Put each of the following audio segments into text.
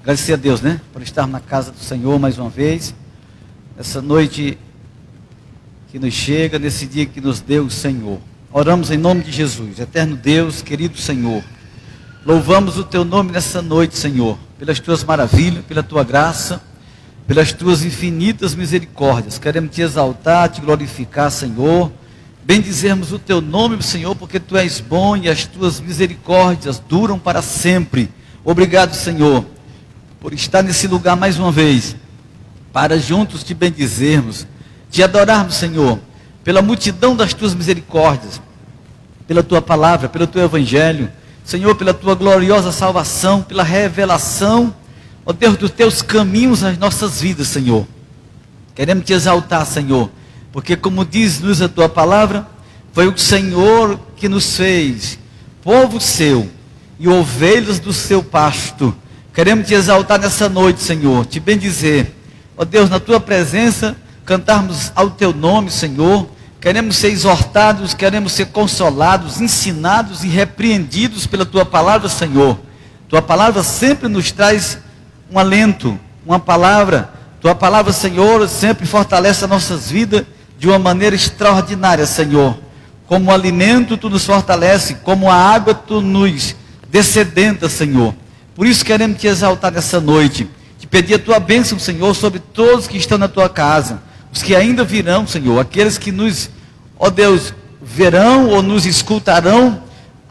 Agradecer a Deus, né? Por estar na casa do Senhor mais uma vez. Essa noite que nos chega, nesse dia que nos deu o Senhor. Oramos em nome de Jesus. Eterno Deus, querido Senhor. Louvamos o Teu nome nessa noite, Senhor. Pelas Tuas maravilhas, pela Tua graça, pelas Tuas infinitas misericórdias. Queremos Te exaltar, Te glorificar, Senhor. Bendizermos o Teu nome, Senhor, porque Tu és bom e as Tuas misericórdias duram para sempre. Obrigado, Senhor, por estar nesse lugar mais uma vez, para juntos Te bendizermos, Te adorarmos, Senhor, pela multidão das Tuas misericórdias, pela Tua palavra, pelo Teu Evangelho, Senhor, pela Tua gloriosa salvação, pela revelação, ó Deus, dos Teus caminhos nas nossas vidas, Senhor. Queremos Te exaltar, Senhor, porque como diz-nos a Tua palavra, foi o Senhor que nos fez povo Seu e ovelhas do Seu pasto. Queremos Te exaltar nessa noite, Senhor, Te bendizer, ó Deus, na Tua presença, cantarmos ao Teu nome, Senhor. Queremos ser exortados, queremos ser consolados, ensinados e repreendidos pela Tua palavra, Senhor. Tua palavra sempre nos traz um alento, uma palavra. Tua palavra, Senhor, sempre fortalece as nossas vidas de uma maneira extraordinária, Senhor. Como alimento Tu nos fortalece, como a água Tu nos descedenta, Senhor. Por isso queremos Te exaltar nessa noite. Te pedir a Tua bênção, Senhor, sobre todos que estão na Tua casa. Os que ainda virão, Senhor. Aqueles que nos, ó Deus, verão ou nos escutarão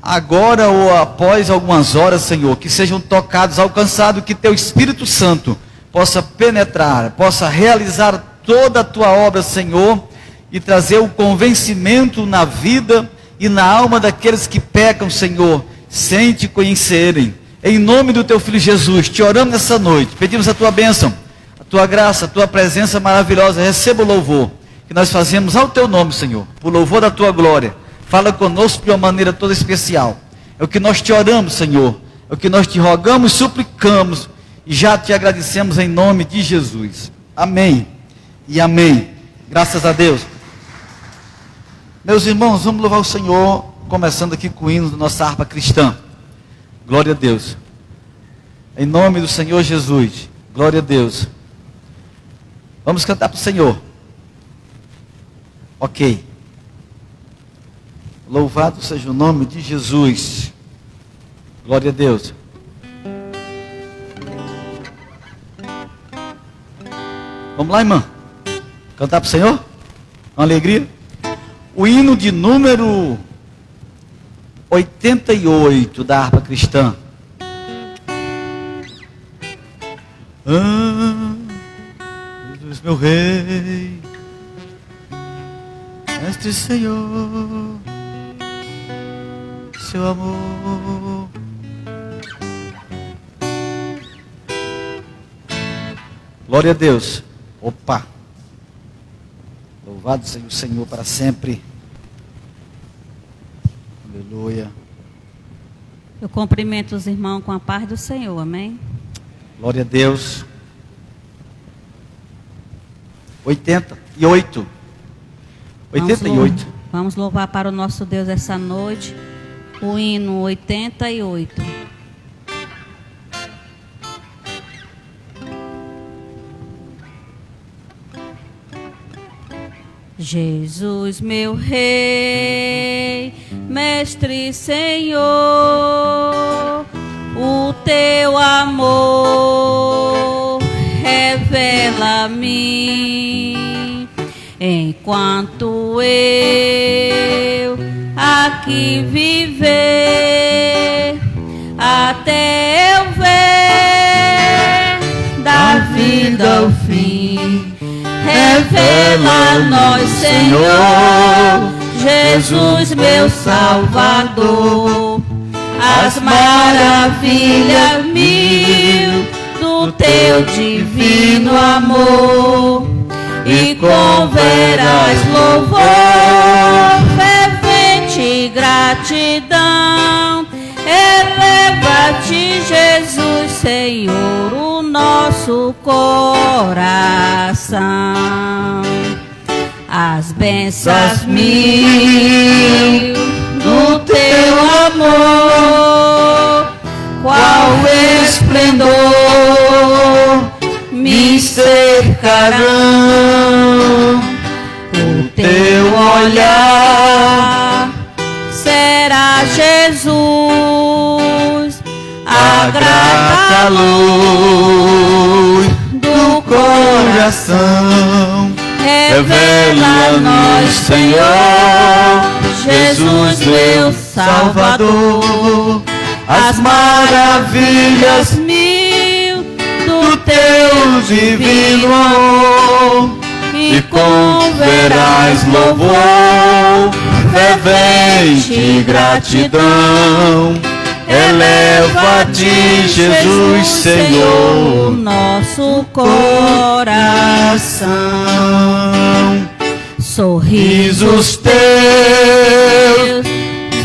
agora ou após algumas horas, Senhor. Que sejam tocados, alcançados, que Teu Espírito Santo possa penetrar, possa realizar toda a Tua obra, Senhor, e trazer o convencimento na vida e na alma daqueles que pecam, Senhor, sem Te conhecerem. Em nome do Teu Filho Jesus, Te oramos nessa noite, pedimos a Tua bênção, a Tua graça, a Tua presença maravilhosa. Receba o louvor que nós fazemos ao Teu nome, Senhor, por louvor da Tua glória. Fala conosco de uma maneira toda especial. É o que nós Te oramos, Senhor, é o que nós Te rogamos, suplicamos e já Te agradecemos em nome de Jesus. Amém e amém. Graças a Deus. Meus irmãos, vamos louvar o Senhor, começando aqui com o hino da nossa harpa cristã. Glória a Deus. Em nome do Senhor Jesus. Glória a Deus. Vamos cantar para o Senhor. Ok. Louvado seja o nome de Jesus. Glória a Deus. Vamos lá, irmã. Cantar para o Senhor? Com alegria. O hino de número 88 da harpa cristã. Jesus, meu Rei, Mestre Senhor, Seu amor. Glória a Deus. Opa! Louvado seja o Senhor para sempre. Aleluia. Eu cumprimento os irmãos com a paz do Senhor, amém? Glória a Deus. 88. 88. Vamos louvar para o nosso Deus essa noite o hino 88. Jesus, meu Rei, Mestre Senhor, o Teu amor revela-me, enquanto eu aqui viver, até eu ver da vida o fim. Revela a nós, Senhor, Jesus, meu Salvador, as maravilhas mil do Teu divino amor, e com veraz louvor, fervente gratidão, eleva-te, Jesus, Senhor, o nosso coração. As bênçãos mil do Teu amor, qual esplendor olharão, o teu olhar será Jesus, a grata luz do coração. Revela-nos, Senhor, Jesus, meu Salvador, as maravilhas mil do teu divino amor, e converás louvor, fervente gratidão. Eleva-te, Jesus, Senhor, nosso coração. Sorrisos teus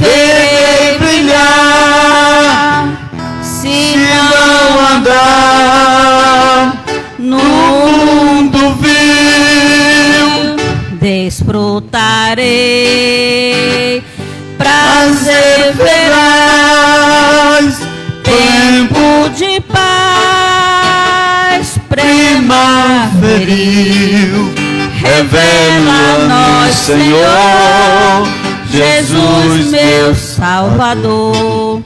verei brilhar, se se não andar no mundo vil, desfrutarei prazer verás, tempo de paz primaveril. Revela-nos, Senhor, Jesus, meu Salvador,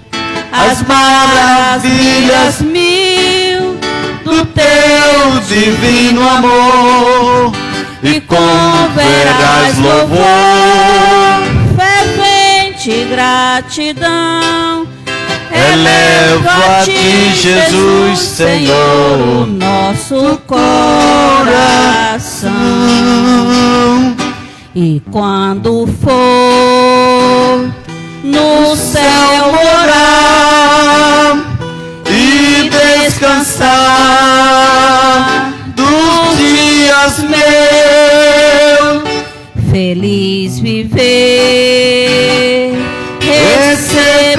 as maravilhas mil do teu divino amor, e converás louvor, fervente gratidão. eleva-te, Jesus, Senhor, nosso coração. E quando for no céu morar E descansar dos dias meus, feliz viver, receberei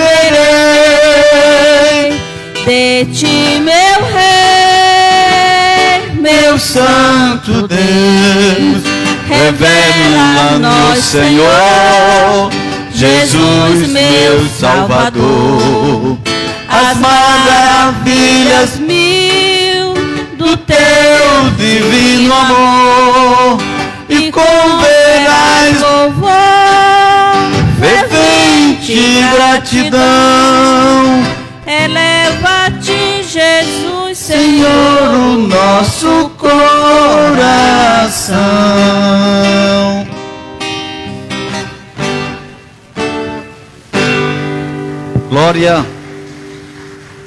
de ti, meu rei, meu Santo Deus. Revela-nos, Senhor, Jesus, meu Salvador, as maravilhas mil do teu divino amor, e converás louvor, fervente gratidão. eleva-te, Jesus, Senhor, o nosso coração. Glória,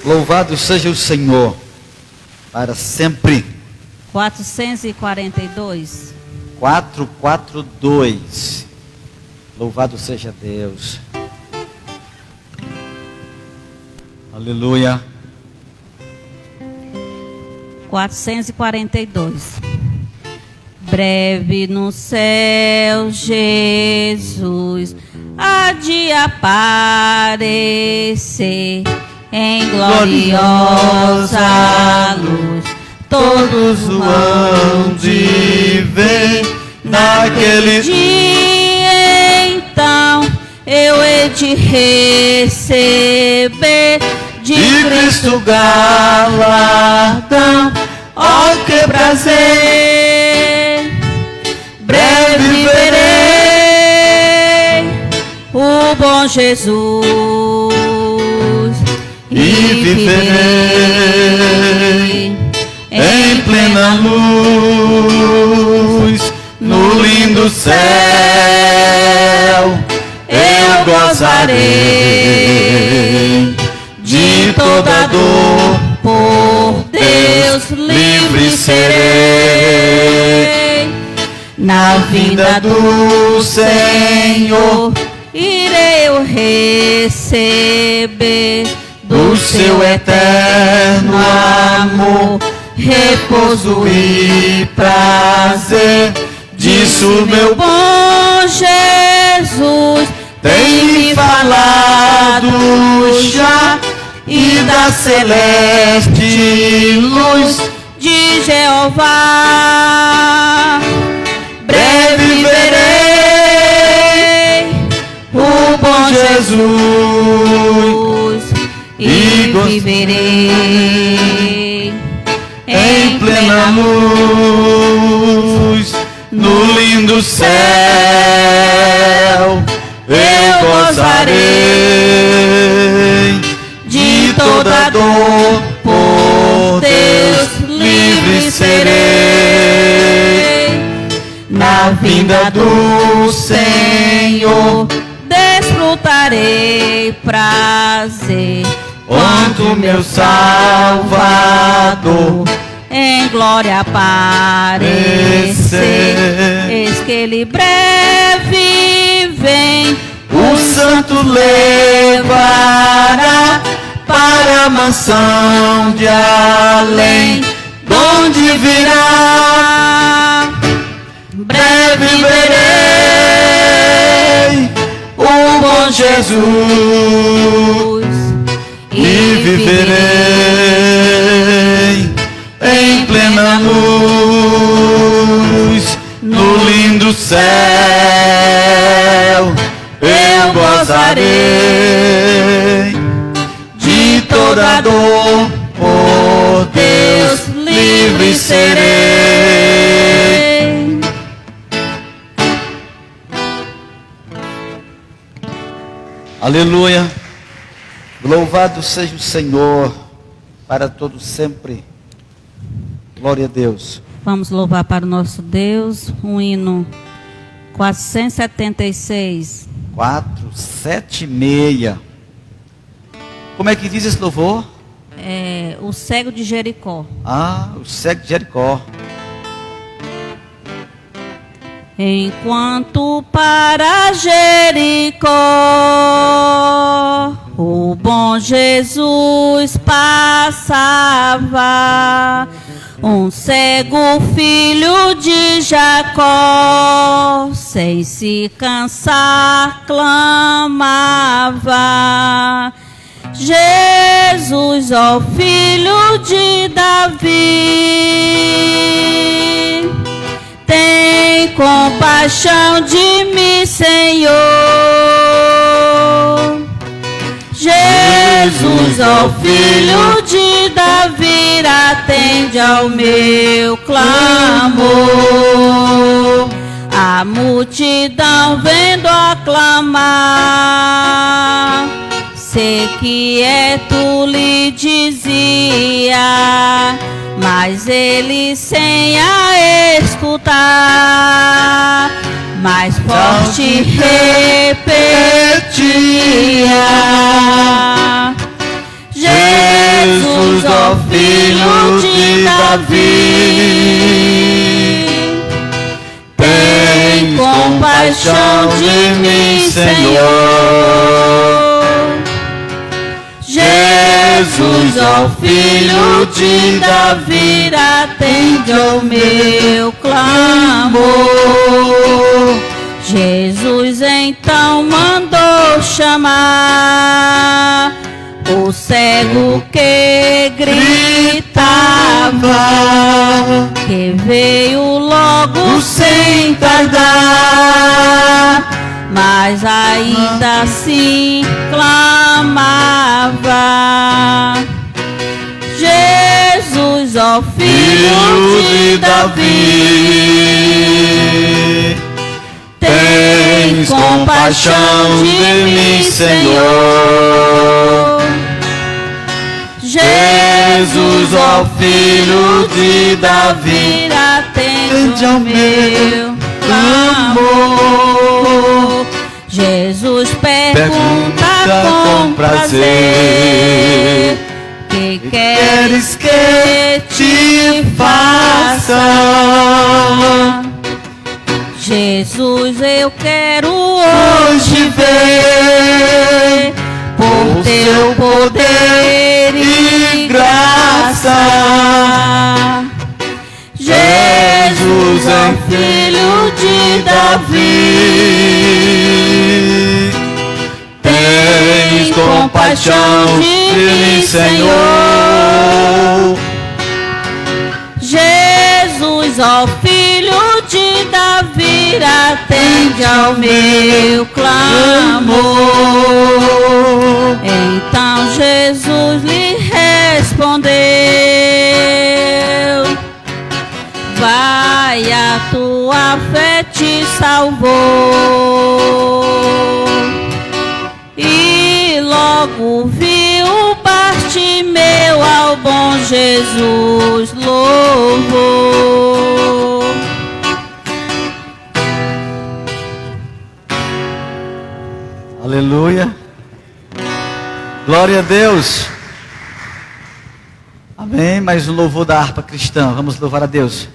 louvado seja o Senhor, para sempre. 442. 442. Louvado seja Deus. Aleluia. 442. Breve no céu, Jesus há de aparecer em gloriosa luz. Todos o hão de ver naquele dia, então eu hei de receber de Cristo galardão. Oh, que prazer! Breve verei o bom Jesus e viverei em plena luz, no lindo céu eu gozarei de toda dor, por Deus livre serei. na vinda do Senhor, irei eu receber do seu eterno amor, repouso e prazer. Disso meu bom Jesus tem me falado já, e da celeste luz de Jeová. breve verei o bom Jesus e viverei em plena luz, no lindo céu eu gozarei de toda dor, por Deus livre serei. Na vinda do Senhor desfrutarei prazer, quanto meu Salvador em glória aparecer. Eis que ele breve vem, o santo levará para a mansão de além, donde virá. Breve verei o bom Jesus e viverei em plena luz, no lindo céu eu gozarei de toda dor, por Deus livre serei. Aleluia. Louvado seja o Senhor para todos sempre. Glória a Deus. Vamos louvar para o nosso Deus, um hino 476. 476. Como é que diz esse louvor? O cego de Jericó. O cego de Jericó. Enquanto para Jericó o bom Jesus passava, um cego filho de Jacó, sem se cansar, clamava: Jesus, ó filho de Davi, tem compaixão de mim, Senhor. Jesus, ó filho de Davi, atende ao meu clamor. A multidão vendo aclamar, sei que tu lhe dizia, mas ele sem a escutar, mais forte repetia: Jesus, ó filho de Davi, tem compaixão de mim, Senhor. Jesus, ó filho de Davi, atende ao meu clamor. Jesus então mandou chamar o cego que gritava, que veio logo sem tardar, mas ainda assim clamava: Jesus, ó filho de Davi, tens compaixão de mim, Senhor. Jesus, ó filho de Davi, atende ao meu clamor. Jesus pergunta com prazer: que queres que te faça? Jesus, eu quero hoje ver por teu poder e graça. Jesus, é filho de Davi, tens compaixão de mim, Senhor. Jesus, ó filho de Davi, atende ao meu clamor. Então Jesus lhe respondeu: vai, a tua fé salvou. E logo viu Bartimeu ao bom Jesus louvou. Aleluia. Glória a Deus. Amém. Mais um louvor da harpa cristã. Vamos louvar a Deus.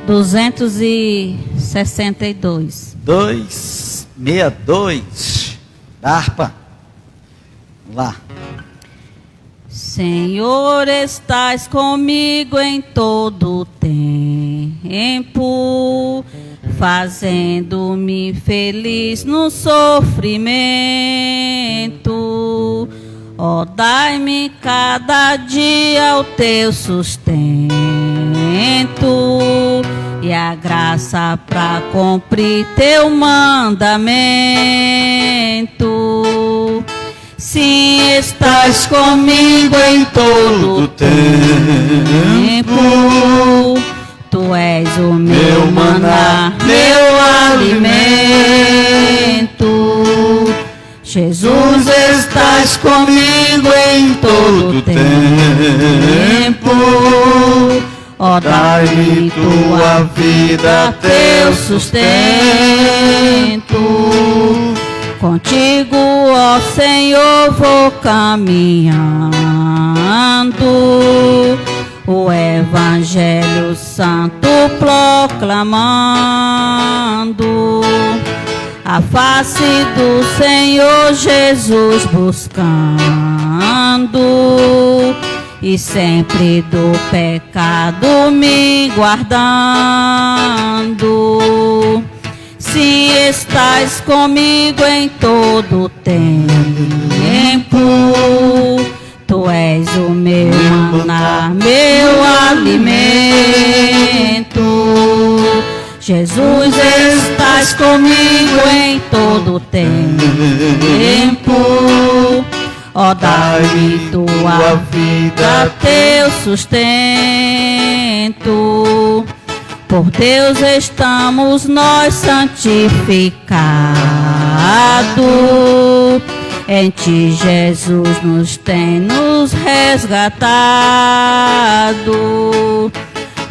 262. 262 da harpa. Vamos lá. Senhor, estás comigo em todo tempo, fazendo-me feliz no sofrimento. Ó, dai-me cada dia o teu sustento e a graça para cumprir teu mandamento. Sim, estás comigo em todo tempo. Tu és o meu maná, meu alimento. Jesus, estás comigo em todo tempo. Ó, dai-me tua vida, teu sustento. Contigo, ó Senhor, vou caminhando, o Evangelho Santo proclamando, a face do Senhor Jesus buscando, e sempre do pecado me guardando. Se estás comigo em todo tempo, tu és o meu maná, meu alimento. Jesus, estás comigo em todo tempo. Ó, dai-me tua vida, teu sustento. Por Deus estamos nós santificados. Em ti Jesus nos tem nos resgatado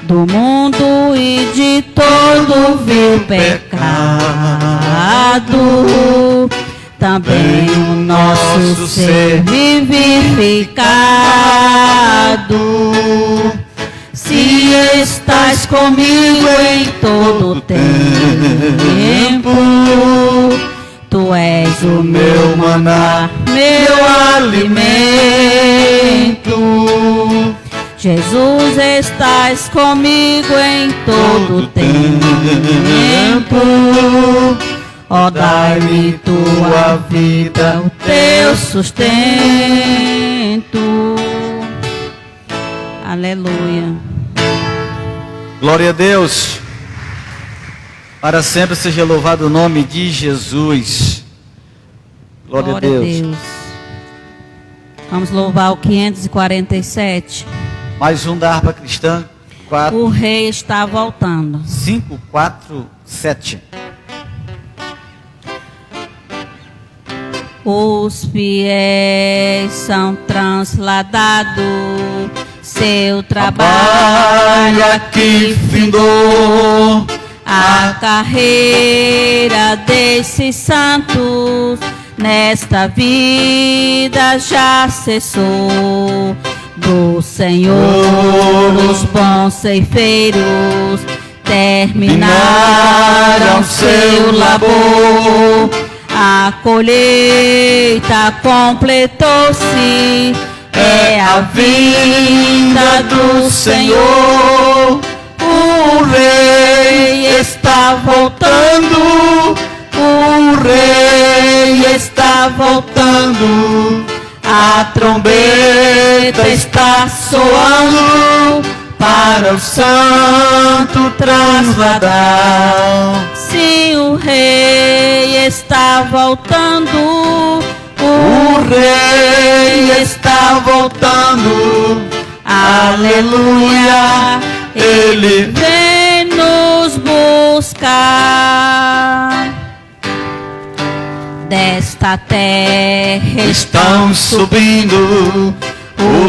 do mundo e de todo vil pecado. Também o nosso ser vivificado. Se estás comigo em todo tempo, tu és o meu maná, meu alimento. Jesus, estás comigo em todo tempo. Ó, dai-me tua vida, o teu sustento. Aleluia. Glória a Deus. Para sempre seja louvado o nome de Jesus. Glória a Deus. Vamos louvar o 547. Mais um da harpa cristã. O rei está voltando. 547. Os fiéis são transladados, seu trabalho aqui findou. A carreira desses santos nesta vida já cessou. Do Senhor os bons ceifeiros terminaram seu labor. A colheita completou-se, é a vinda do Senhor. O rei está voltando, o rei está voltando. A trombeta está soando para o santo trasladar. Sim, o rei está voltando, o rei está voltando. Aleluia, ele vem nos buscar. desta terra estão subindo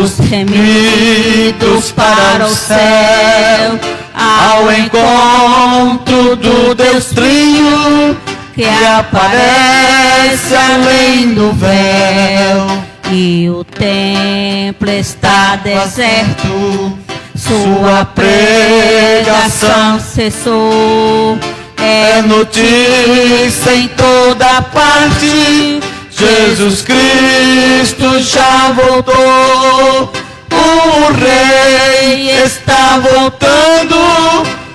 os remidos para o céu, ao encontro do Deus Trino, que aparece além do véu. E o templo está deserto, Sua pregação cessou. é notícia em toda parte. Jesus Cristo já voltou. O Rei está voltando.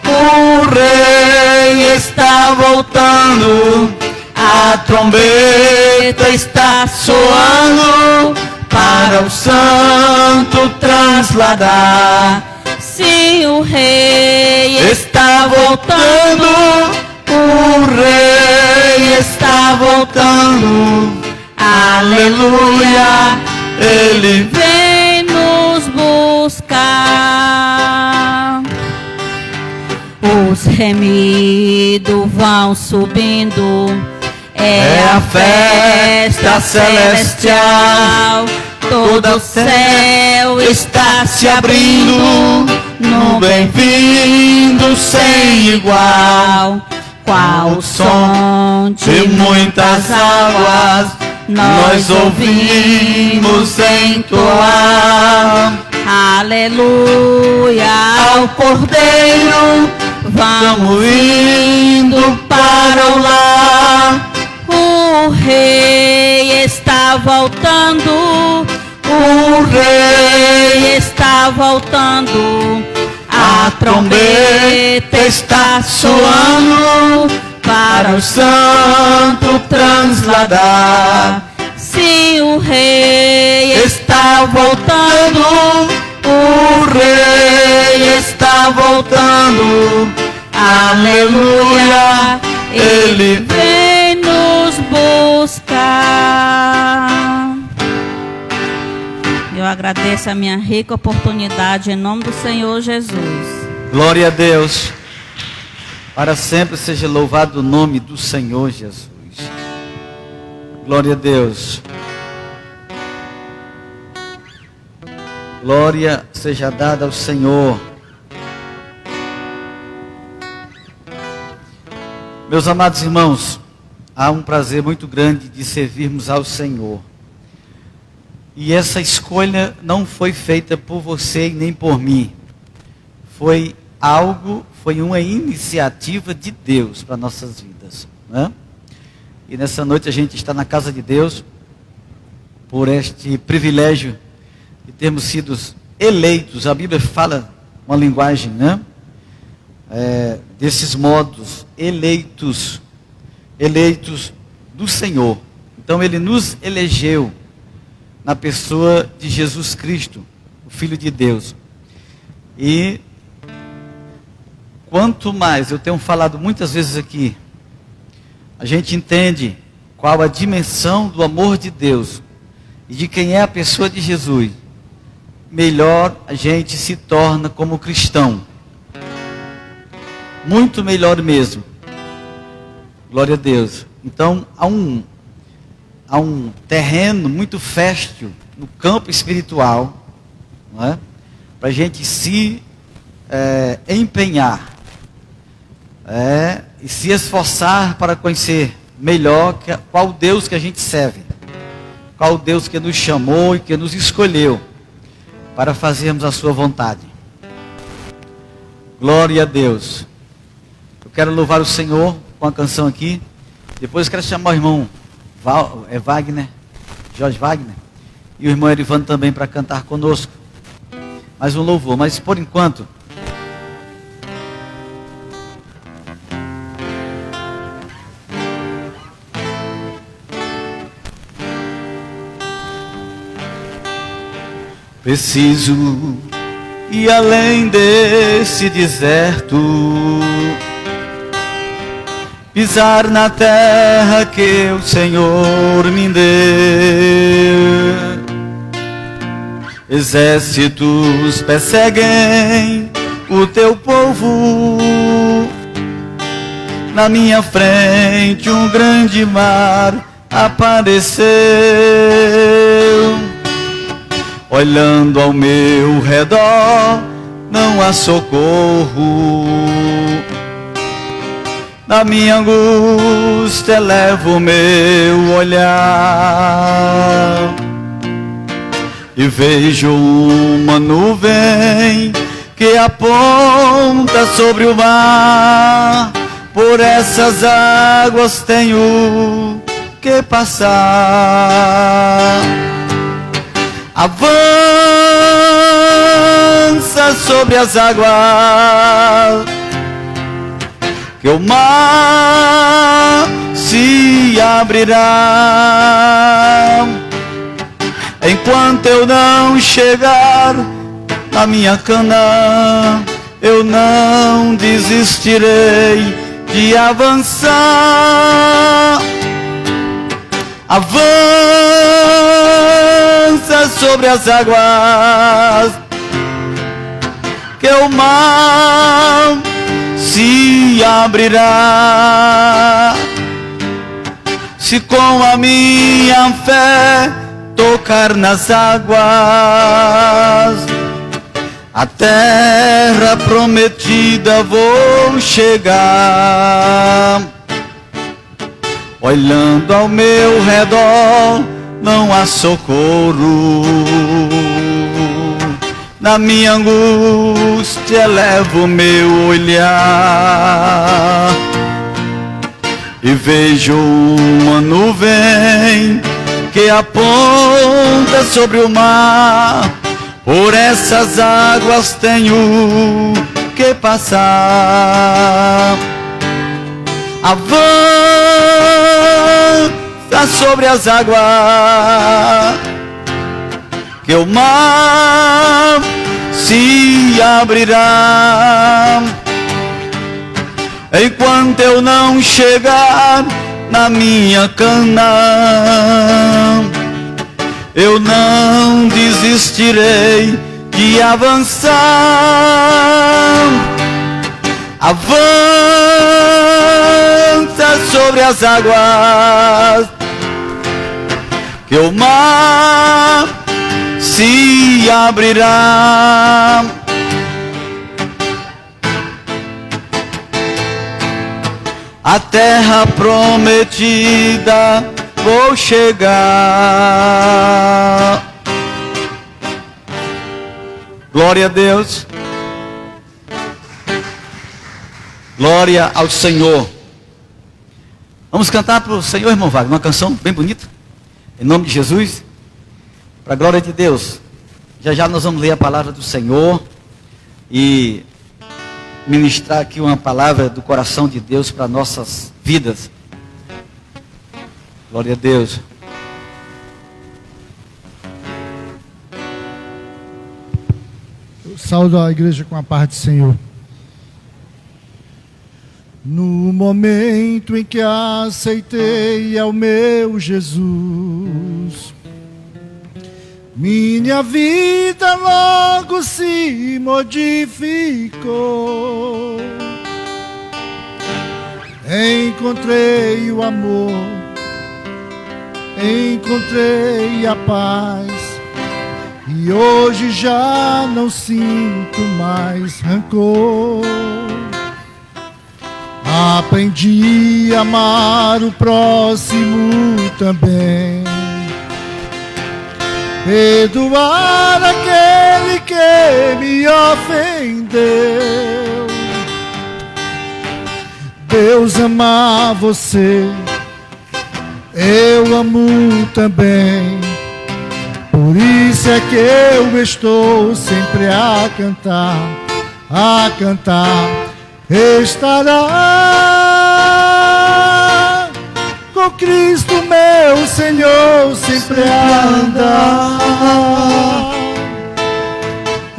O Rei está voltando. A trombeta está soando para o santo trasladar. Sim, o Rei Está voltando, o Rei está voltando. Aleluia, Ele vem nos buscar. Os remidos vão subindo. É a festa celestial. Todo o céu está se abrindo, no bem-vindo sem igual. Qual o som De muitas águas nós ouvimos entoar. Aleluia ao Cordeiro, Vamos indo para o lar. o Rei está voltando, O Rei, está voltando. a trombeta está soando para o santo trasladar. Sim, o Rei Está voltando, o Rei está voltando. Aleluia, Ele vem nos buscar. Eu agradeço a minha rica oportunidade em nome do Senhor Jesus. Glória a Deus. Para sempre seja louvado o nome do Senhor Jesus. Glória a Deus. Glória seja dada ao Senhor. Meus amados irmãos, há um prazer muito grande de servirmos ao Senhor. E essa escolha não foi feita por você e nem por mim. Foi uma iniciativa de Deus para nossas vidas, né? E nessa noite a gente está na casa de Deus por este privilégio de termos sido eleitos. A Bíblia fala uma linguagem, né? Desses modos, eleitos do Senhor. Então Ele nos elegeu na pessoa de Jesus Cristo, o Filho de Deus. E quanto mais, eu tenho falado muitas vezes aqui, a gente entende qual a dimensão do amor de Deus e de quem é a pessoa de Jesus, melhor a gente se torna como cristão. Muito melhor mesmo. Glória a Deus. Então, há um terreno muito fértil no campo espiritual, não é? Para a gente se empenhar e se esforçar para conhecer melhor qual Deus que a gente serve, qual Deus que nos chamou e que nos escolheu para fazermos a sua vontade. Glória a Deus. Eu quero louvar o Senhor com a canção aqui. Depois eu quero chamar o irmão Wagner, Jorge Wagner, e o irmão Erivando também para cantar conosco. Mais um louvor, mas por enquanto, preciso ir além desse deserto, pisar na terra que o Senhor me deu. Exércitos perseguem o teu povo, na minha frente um grande mar apareceu. Olhando ao meu redor, não há socorro. Na minha angústia levo o meu olhar e vejo uma nuvem que aponta sobre o mar. Por essas águas tenho que passar. Avança sobre as águas, que o mar se abrirá. Enquanto eu não chegar na minha cana, eu não desistirei de avançar. Avança sobre as águas, que o mar se abrirá. Se com a minha fé tocar nas águas, a terra prometida vou chegar. Olhando ao meu redor, não há socorro. Na minha angústia levo o meu olhar e vejo uma nuvem que aponta sobre o mar. Por essas águas tenho que passar. Avança sobre as águas, que o mar se abrirá. Enquanto eu não chegar na minha cana, eu não desistirei de avançar. Avança sobre as águas, que o mar se abrirá. A terra prometida vou chegar. Glória a Deus. Glória ao Senhor. Vamos cantar para o Senhor, irmão Wagner, uma canção bem bonita, em nome de Jesus, para a glória de Deus. Já já nós vamos ler a palavra do Senhor e ministrar aqui uma palavra do coração de Deus para nossas vidas. Glória a Deus. Eu saúdo a igreja com a paz do Senhor. No momento em que aceitei ao meu Jesus, minha vida logo se modificou. Encontrei o amor, encontrei a paz, e hoje já não sinto mais rancor. Aprendi a amar o próximo também, perdoar aquele que me ofendeu. Deus ama você, eu amo também. Por isso é que eu estou sempre a cantar, a cantar. Estará com Cristo meu Senhor sempre a andar.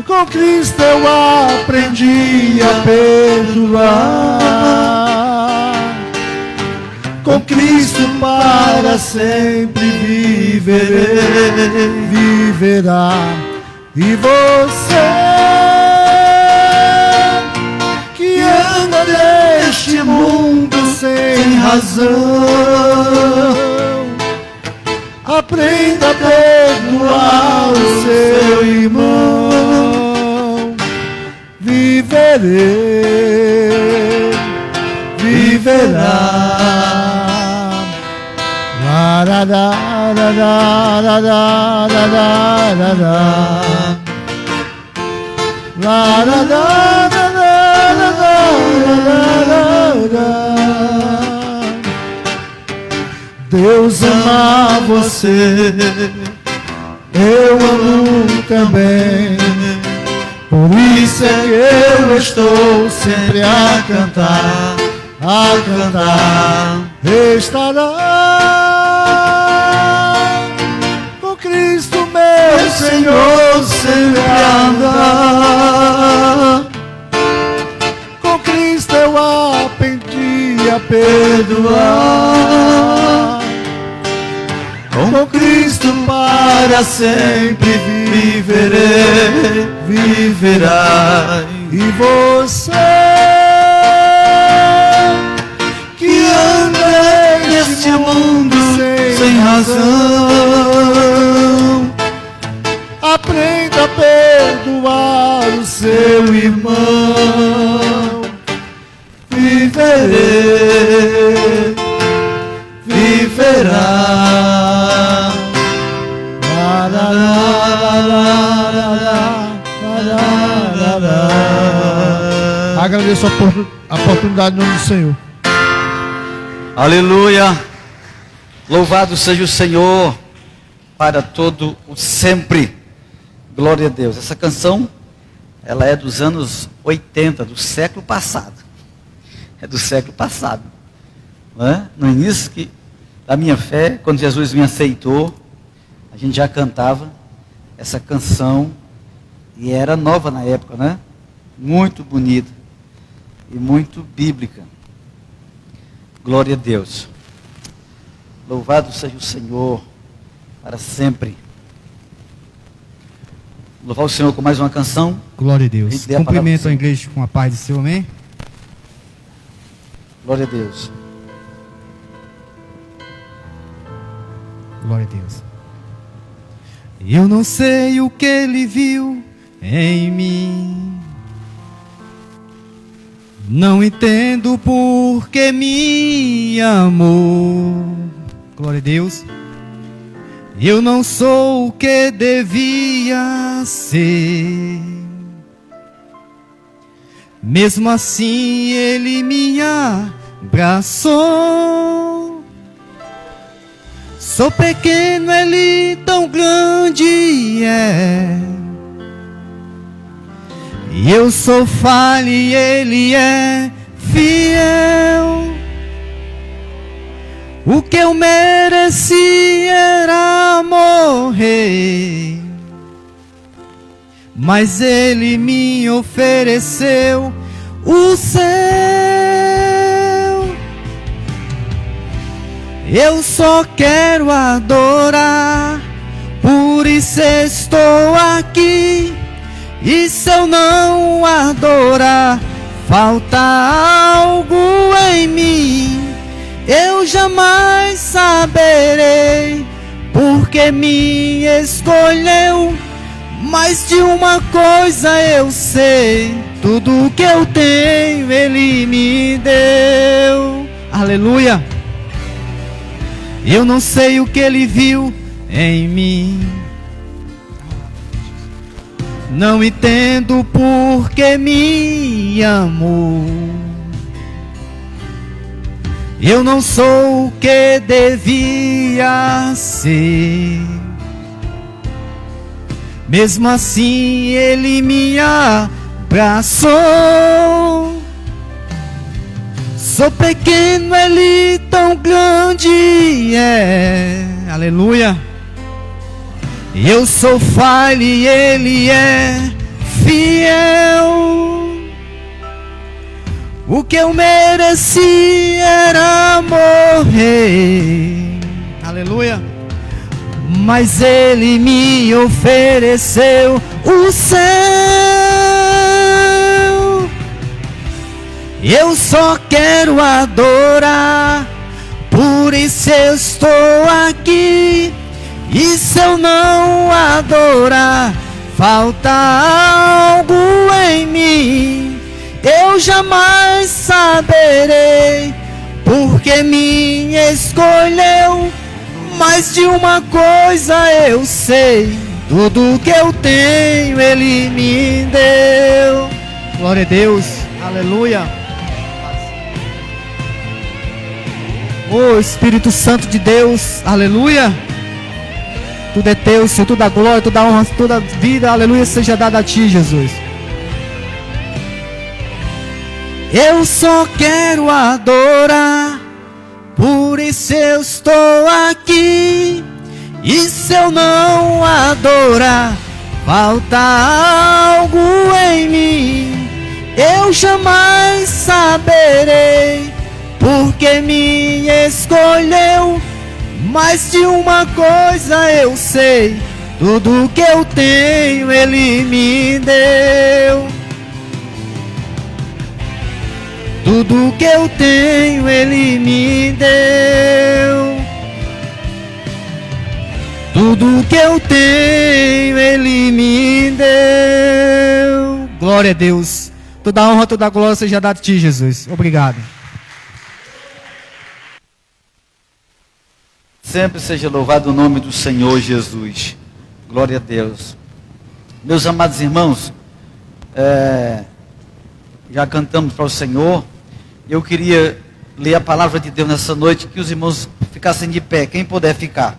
Com Cristo eu aprendi a perdoar. Com Cristo para sempre viverei, viverá. E você que anda neste mundo sem razão, viverei, viverá. La da da da da da da da da da. La da da da da da da. Deus ama você, eu amo também. Por isso é que eu estou sempre a cantar, estará com Cristo meu Senhor sempre a andar. Com Cristo eu aprendi a perdoar. Com Cristo para sempre viverei, viverá. E você que anda neste mundo sem razão, aprenda a perdoar o seu irmão. Viverei, viverá. Agradeço a oportunidade em nome do Senhor. Aleluia. Louvado seja o Senhor para todo o sempre. Glória a Deus. Essa canção, ela é dos anos 80, do século passado. É do século passado. Não é? No início da minha fé, quando Jesus me aceitou, a gente já cantava essa canção e era nova na época, né? Muito bonita e muito bíblica. Glória a Deus. Louvado seja o Senhor para sempre. Louvar o Senhor com mais uma canção. Glória a Deus. Cumprimento a igreja com a paz do Senhor, amém? Glória a Deus. Glória a Deus. Eu não sei o que ele viu em mim. Não entendo por que me amou. Glória a Deus. Eu não sou o que devia ser. Mesmo assim ele me abraçou. Sou pequeno, ele tão grande é. E eu sou falho e ele é fiel. O que eu mereci era morrer, mas ele me ofereceu o céu. Eu só quero adorar, por isso estou aqui. E se eu não adorar, falta algo em mim. Eu jamais saberei porque me escolheu. Mas de uma coisa eu sei, tudo que eu tenho ele me deu. Aleluia. Eu não sei o que ele viu em mim. Não entendo por que me amou. Eu não sou o que devia ser. Mesmo assim ele me abraçou. Sou pequeno, ele tão grande é. Aleluia. Eu sou falho e ele é fiel. O que eu mereci era morrer. Aleluia. Mas ele me ofereceu o céu. Eu só quero adorar, por isso eu estou aqui. E se eu não adorar, falta algo em mim. jamais saberei, porque me escolheu. Mas de uma coisa eu sei, tudo que eu tenho Ele me deu. Glória a Deus. Aleluia. Oh Espírito Santo de Deus. Aleluia. Tudo é teu, Senhor. Toda a glória, toda a honra, toda a vida. Aleluia. Seja dada a ti, Jesus. Eu só quero adorar, por isso eu estou aqui. E se eu não adorar, falta algo em mim. Eu jamais saberei, porque me escolheu. Mas de uma coisa eu sei, tudo que eu tenho Ele me deu. Tudo que eu tenho Ele me deu. Tudo que eu tenho Ele me deu. Glória a Deus. Toda a honra, toda a glória seja dada a ti, Jesus. Obrigado. Sempre seja louvado o nome do Senhor Jesus. Glória a Deus. Meus amados irmãos, já cantamos para o Senhor. Eu queria ler a palavra de Deus nessa noite, que os irmãos ficassem de pé, quem puder ficar.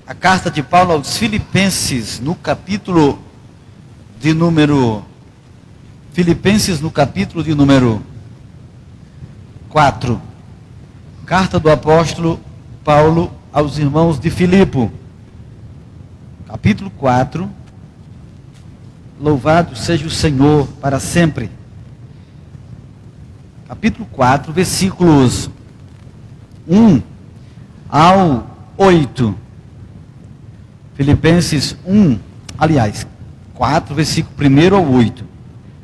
A carta de Paulo aos Filipenses, no capítulo de número 4. Carta do apóstolo Paulo aos irmãos de Filipe, capítulo 4. Louvado seja o Senhor para sempre. Capítulo 4, versículos 1 ao 8. Filipenses 1, aliás, 4, versículo 1 ao 8.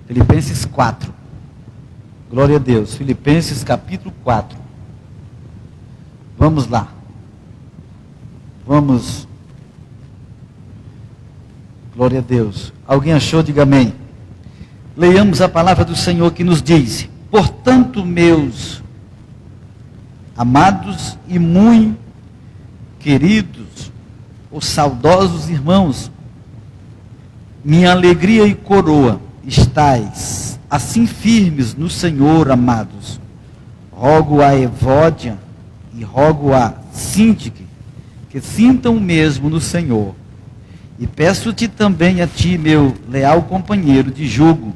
Filipenses 4. Glória a Deus. Filipenses capítulo 4. Vamos lá. Vamos. Glória a Deus. Alguém achou? Diga amém. Leiamos a palavra do Senhor que nos diz: portanto, meus amados e muito queridos, os saudosos irmãos, minha alegria e coroa, estais assim firmes no Senhor, amados. Rogo a Evódia e rogo a Síntique que sintam o mesmo no Senhor. E peço-te também a ti, meu leal companheiro de jugo,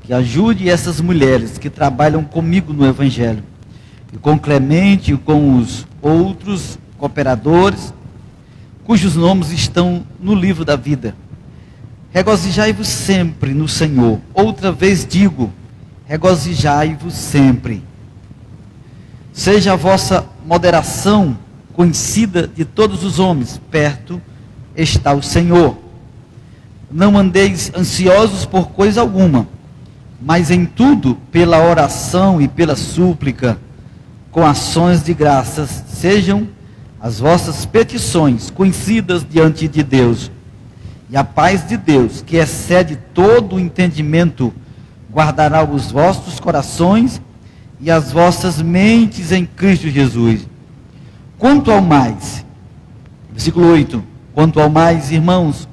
que ajude essas mulheres que trabalham comigo no Evangelho, e com Clemente e com os outros cooperadores, cujos nomes estão no livro da vida. Regozijai-vos sempre no Senhor. Outra vez digo, regozijai-vos sempre. Seja a vossa moderação conhecida de todos os homens, perto está o Senhor. Não andeis ansiosos por coisa alguma, mas em tudo, pela oração e pela súplica, com ações de graças, sejam as vossas petições conhecidas diante de Deus. E a paz de Deus, que excede todo o entendimento, guardará os vossos corações e as vossas mentes em Cristo Jesus. Quanto ao mais, versículo 8, quanto ao mais, irmãos,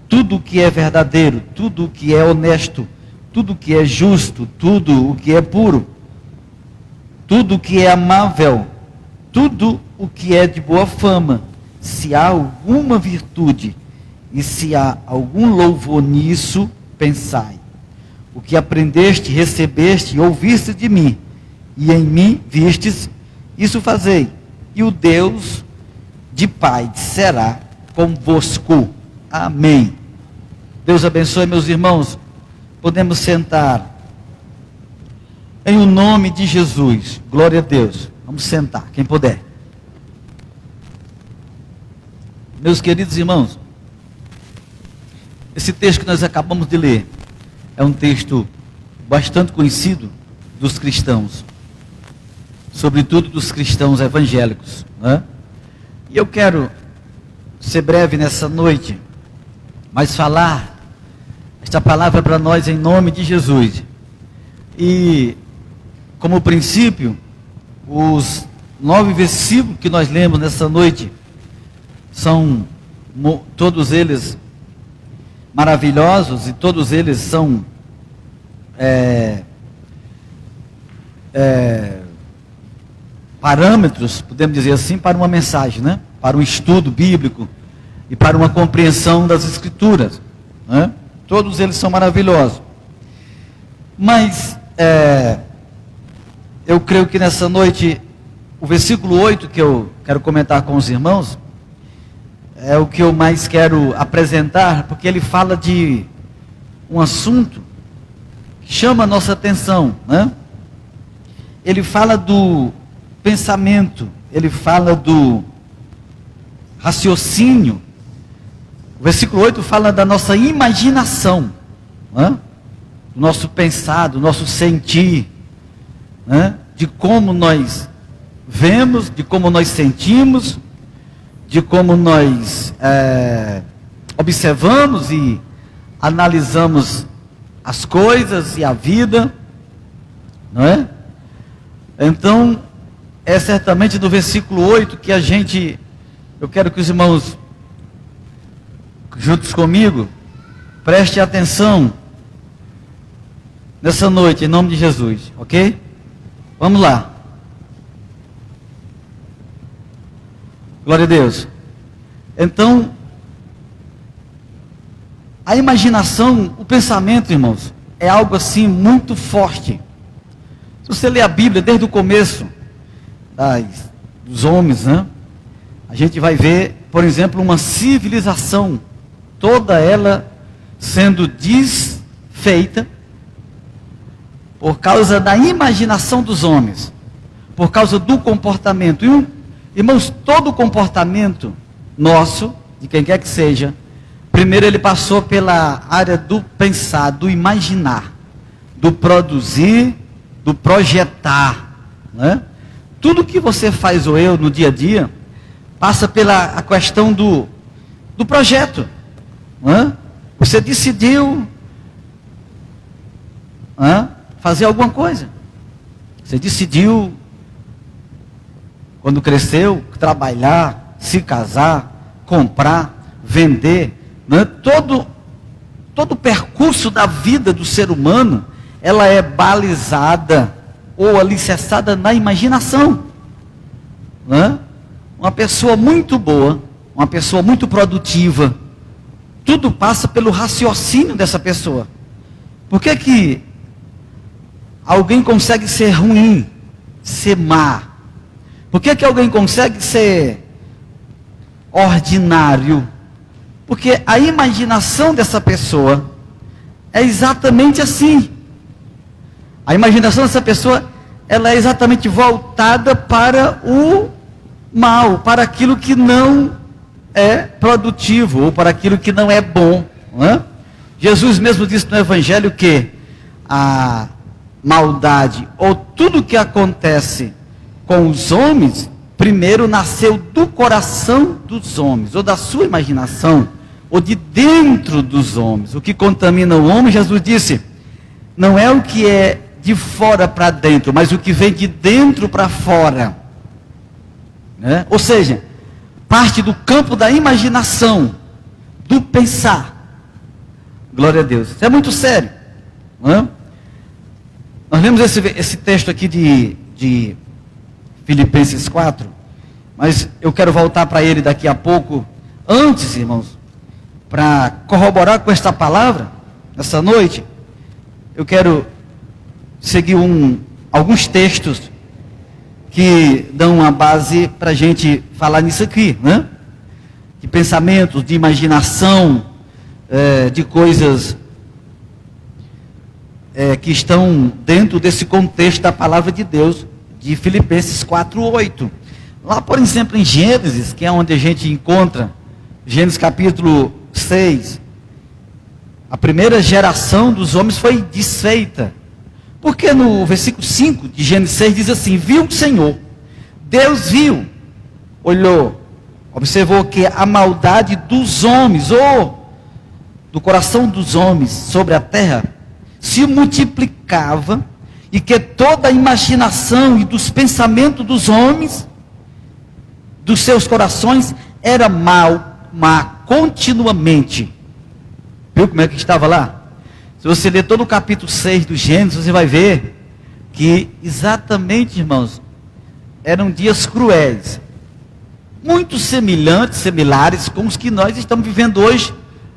tudo o que é verdadeiro, tudo o que é honesto, tudo o que é justo, tudo o que é puro, tudo o que é amável, tudo o que é de boa fama, se há alguma virtude e se há algum louvor nisso, pensai. O que aprendeste, recebeste e ouviste de mim, e em mim vistes, isso fazei, e o Deus de paz será convosco. Amém. Deus abençoe, meus irmãos. Podemos sentar. Em o nome de Jesus. Glória a Deus. Vamos sentar, quem puder. Meus queridos irmãos, esse texto que nós acabamos de ler é um texto bastante conhecido dos cristãos, sobretudo dos cristãos evangélicos, né? E eu quero ser breve nessa noite, mas falar Esta palavra é para nós em nome de Jesus. E, como princípio, os 9 versículos que nós lemos nessa noite são todos eles maravilhosos e todos eles são parâmetros, podemos dizer assim, para uma mensagem, né? Para um estudo bíblico e para uma compreensão das Escrituras, né? Todos eles são maravilhosos. Mas eu creio que nessa noite, o versículo 8 que eu quero comentar com os irmãos, é o que eu mais quero apresentar, porque ele fala de um assunto que chama a nossa atenção, né? Ele fala do pensamento, ele fala do raciocínio. O versículo 8 fala da nossa imaginação, né? Do nosso pensar, do nosso sentir, né? De como nós vemos, de como nós sentimos, de como nós observamos e analisamos as coisas e a vida, não é? Então, é certamente no versículo 8 que eu quero que os irmãos, juntos comigo, prestem atenção nessa noite, em nome de Jesus, ok? Vamos lá. Glória a Deus. Então, a imaginação, o pensamento, irmãos, é algo assim muito forte. Se você ler a Bíblia desde o começo dos homens, né? A gente vai ver, por exemplo, uma civilização, toda ela sendo desfeita por causa da imaginação dos homens, por causa do comportamento. Irmãos, todo comportamento nosso, de quem quer que seja, primeiro ele passou pela área do pensar, do imaginar, do produzir, do projetar, né? Tudo que você faz ou eu no dia a dia, passa pela a questão do projeto, né? Você decidiu fazer alguma coisa, você decidiu, quando cresceu, trabalhar, se casar, comprar, vender, né? Todo o percurso da vida do ser humano, ela é balizada ou alicerçada na imaginação, né? Uma pessoa muito boa, uma pessoa muito produtiva, tudo passa pelo raciocínio dessa pessoa. Por que alguém consegue ser ruim, ser má? Por que alguém consegue ser ordinário? Porque a imaginação dessa pessoa é exatamente assim. A imaginação dessa pessoa, ela é exatamente voltada para o mal, para aquilo que não é produtivo, ou para aquilo que não é bom, não é? Jesus mesmo disse no Evangelho que a maldade, ou tudo que acontece com os homens, primeiro nasceu do coração dos homens, ou da sua imaginação, ou de dentro dos homens. O que contamina o homem, Jesus disse, não é o que é de fora para dentro, mas o que vem de dentro para fora, né? Ou seja, parte do campo da imaginação, do pensar. Glória a Deus. Isso é muito sério, não é? Nós lemos esse texto aqui de Filipenses 4, mas eu quero voltar para ele daqui a pouco. Antes, irmãos, para corroborar com esta palavra, nessa noite, eu quero seguir alguns textos que dão uma base para a gente falar nisso aqui, né? De pensamentos, de imaginação, de coisas que estão dentro desse contexto da palavra de Deus, de Filipenses 4:8. Lá, por exemplo, em Gênesis, que é onde a gente encontra, Gênesis capítulo 6, a primeira geração dos homens foi desfeita. Porque no versículo 5 de Gênesis 6 diz assim, viu o Senhor, Deus viu, olhou, observou que a maldade dos homens, ou do coração dos homens sobre a terra se multiplicava, e que toda a imaginação e dos pensamentos dos homens, dos seus corações, era má continuamente. Viu como é que estava lá? Se você ler todo o capítulo 6 do Gênesis, você vai ver que exatamente, irmãos, eram dias cruéis, muito similares com os que nós estamos vivendo hoje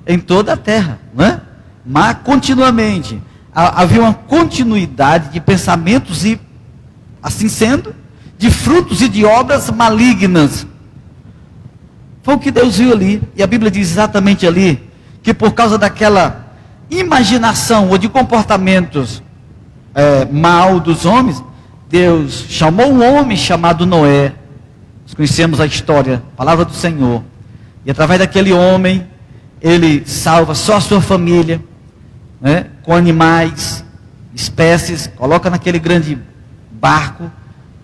em toda a terra, não é? Mas continuamente havia uma continuidade de pensamentos e, assim sendo, de frutos e de obras malignas. Foi o que Deus viu ali, e a Bíblia diz exatamente ali, que por causa daquela imaginação ou de comportamentos mal dos homens, Deus chamou um homem chamado Noé. Nós conhecemos a história, a palavra do Senhor, e através daquele homem, ele salva só a sua família, né, com animais, espécies, coloca naquele grande barco,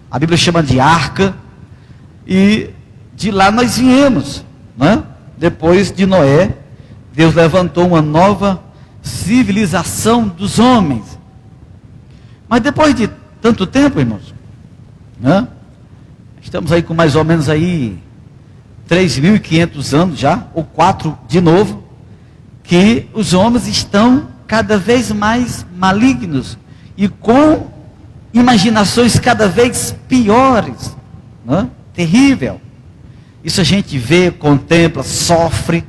a Bíblia chama de arca, e de lá nós viemos, né? Depois de Noé, Deus levantou uma nova civilização dos homens. Mas depois de tanto tempo, irmãos, né? Estamos aí com mais ou menos aí 3.500 anos já, ou 4 de novo, que os homens estão cada vez mais malignos e com imaginações cada vez piores, né? Terrível. Isso a gente vê, contempla, sofre.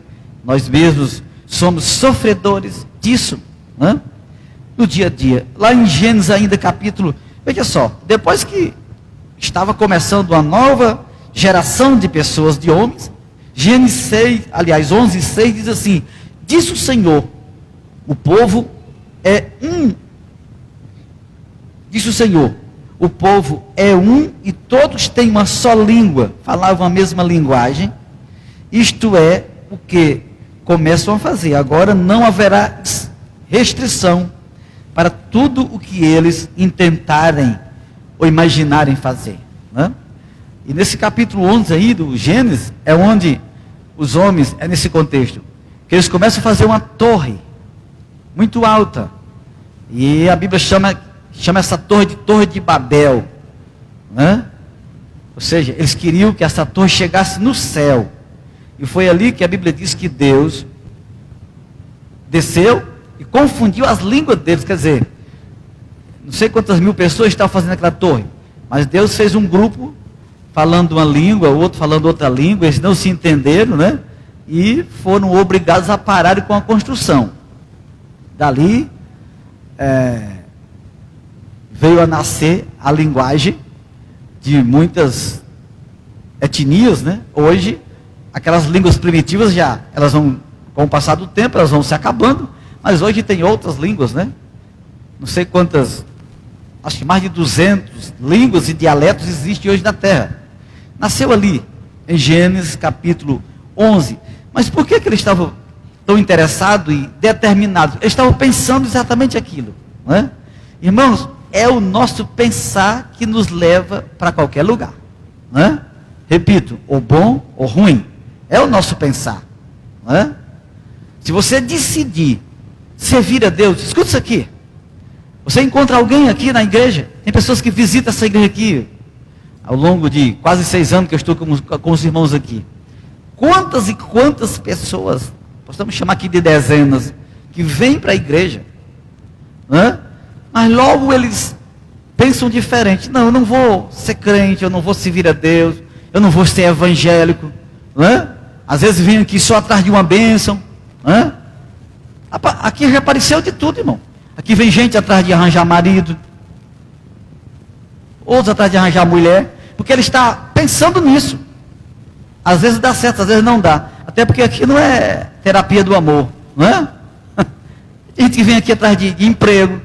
Nós mesmos somos sofredores disso, né? No dia a dia. Lá em Gênesis ainda capítulo, veja só, depois que estava começando uma nova geração de pessoas, de homens, Gênesis 6, aliás 11:6 diz assim: disse o Senhor, o povo é um. Disse o Senhor, o povo é um e todos têm uma só língua, falavam a mesma linguagem. Isto é o que começam a fazer. Agora não haverá restrição para tudo o que eles intentarem ou imaginarem fazer, né? E nesse capítulo 11 aí do Gênesis, é onde os homens, é nesse contexto, que eles começam a fazer uma torre, muito alta, e a Bíblia chama essa torre de Torre de Babel, né? Ou seja, eles queriam que essa torre chegasse no céu, e foi ali que a Bíblia diz que Deus desceu e confundiu as línguas deles, quer dizer, não sei quantas mil pessoas estavam fazendo aquela torre, mas Deus fez um grupo falando uma língua, o outro falando outra língua, eles não se entenderam, né? E foram obrigados a parar com a construção. Dali veio a nascer a linguagem de muitas etnias, né? Hoje, aquelas línguas primitivas elas vão, com o passar do tempo, elas vão se acabando, mas hoje tem outras línguas, né? Não sei quantas, acho que mais de 200 línguas e dialetos existem hoje na Terra. Nasceu ali, em Gênesis capítulo 11. Mas por que eles estavam tão interessados e determinados? Eles estavam pensando exatamente aquilo, não é? Irmãos, é o nosso pensar que nos leva para qualquer lugar, não é? Repito, ou bom ou ruim, é o nosso pensar, não é? Se você decidir servir a Deus, escuta isso aqui. Você encontra alguém aqui na igreja, tem pessoas que visitam essa igreja aqui, ao longo de quase 6 anos que eu estou com os irmãos aqui. Quantas e quantas pessoas, podemos chamar aqui de dezenas, que vêm para a igreja, né? Mas logo eles pensam diferente. Não, eu não vou ser crente, eu não vou servir a Deus, eu não vou ser evangélico, né? Às vezes vem aqui só atrás de uma bênção, né? Aqui já apareceu de tudo, irmão. Aqui vem gente atrás de arranjar marido, outros atrás de arranjar mulher, porque ele está pensando nisso. Às vezes dá certo, às vezes não dá. Até porque aqui não é terapia do amor, não é? Tem gente que vem aqui atrás de emprego,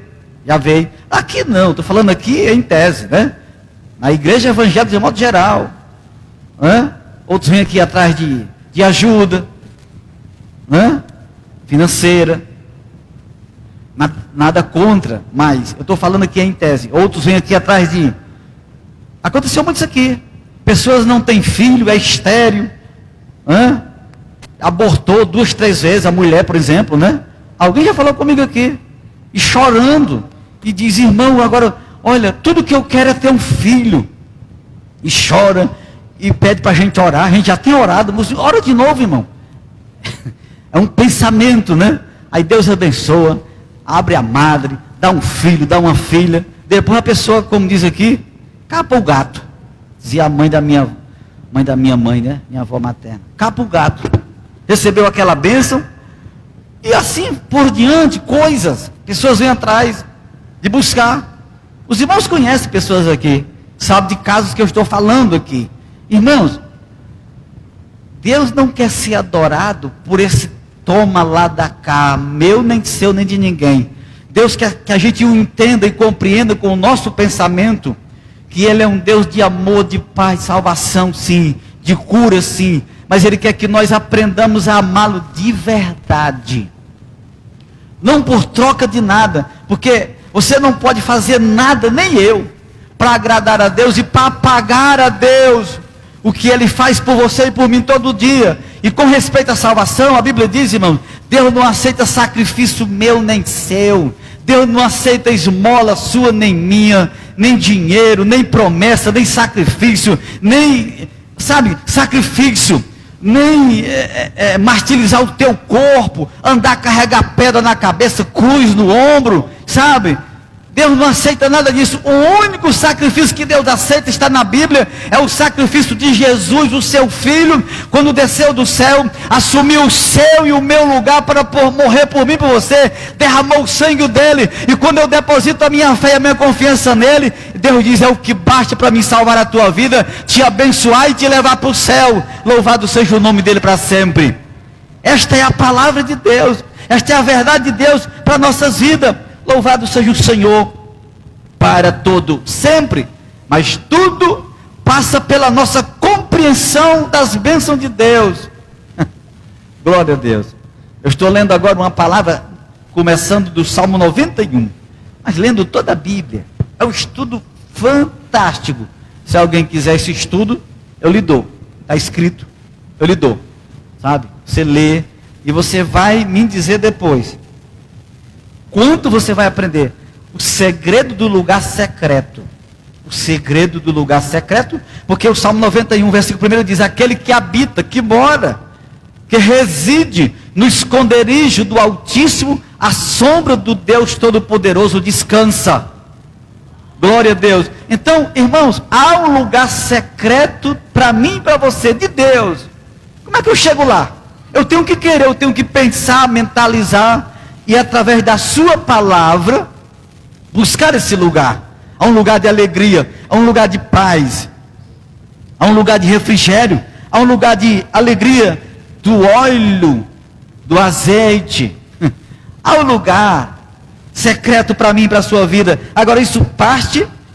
já veio. Aqui não, estou falando aqui em tese, né? Na igreja evangélica de modo geral, né? Outros vêm aqui atrás de ajuda, né? Financeira. Nada contra, mas eu estou falando aqui em tese. Outros vêm aqui atrás de... Aconteceu muito isso aqui. Pessoas não têm filho, é estéril, né? abortou 2, 3 vezes, a mulher, por exemplo, né? Alguém já falou comigo aqui, e chorando, e diz: irmão, agora, olha, tudo que eu quero é ter um filho. E chora, e pede para a gente orar. A gente já tem orado, mas ora de novo, irmão. É um pensamento, né? Aí Deus abençoa, abre a madre, dá um filho, dá uma filha. Depois a pessoa, como diz aqui, capa o gato. Dizia a mãe da minha mãe, né? Minha avó materna. Capa o gato. Recebeu aquela bênção. E assim por diante, coisas. Pessoas vêm atrás de buscar. Os irmãos conhecem pessoas aqui. Sabem de casos que eu estou falando aqui. Irmãos, Deus não quer ser adorado por esse toma lá da cá, meu, nem seu, nem de ninguém. Deus quer que a gente o entenda e compreenda com o nosso pensamento, que Ele é um Deus de amor, de paz, salvação, sim, de cura, sim, mas Ele quer que nós aprendamos a amá-lo de verdade, não por troca de nada, porque você não pode fazer nada, nem eu, para agradar a Deus e para pagar a Deus o que Ele faz por você e por mim todo dia. E com respeito à salvação, a Bíblia diz, irmão, Deus não aceita sacrifício meu nem seu. Deus não aceita esmola sua nem minha, nem dinheiro, nem promessa, nem sacrifício, nem, sabe, sacrifício, nem martirizar o teu corpo, andar carregar pedra na cabeça, cruz no ombro, sabe? Deus não aceita nada disso. O único sacrifício que Deus aceita está na Bíblia, é o sacrifício de Jesus, o seu Filho, quando desceu do céu, assumiu o seu e o meu lugar para morrer por mim e por você, derramou o sangue dele, e quando eu deposito a minha fé e a minha confiança nele, Deus diz: é o que basta para me salvar a tua vida, te abençoar e te levar para o céu. Louvado seja o nome dele para sempre. Esta é a palavra de Deus, esta é a verdade de Deus para nossas vidas. Louvado seja o Senhor para todo sempre. Mas tudo passa pela nossa compreensão das bênçãos de Deus. Glória a Deus. Eu estou lendo agora uma palavra, começando do Salmo 91, mas lendo toda a Bíblia. É um estudo fantástico. Se alguém quiser esse estudo, eu lhe dou. Está escrito, eu lhe dou. Sabe? Você lê e você vai me dizer depois quanto você vai aprender. O segredo do lugar secreto. O segredo do lugar secreto. Porque o Salmo 91, versículo 1 diz: aquele que habita, que mora, que reside no esconderijo do Altíssimo, à sombra do Deus Todo-Poderoso descansa. Glória a Deus. Então, irmãos, há um lugar secreto para mim e para você, de Deus. Como é que eu chego lá? Eu tenho que querer, eu tenho que pensar, mentalizar, e através da sua palavra, buscar esse lugar. Há um lugar de alegria, há um lugar de paz, há um lugar de refrigério, há um lugar de alegria do óleo, do azeite. Há um lugar secreto para mim e para a sua vida. Agora isso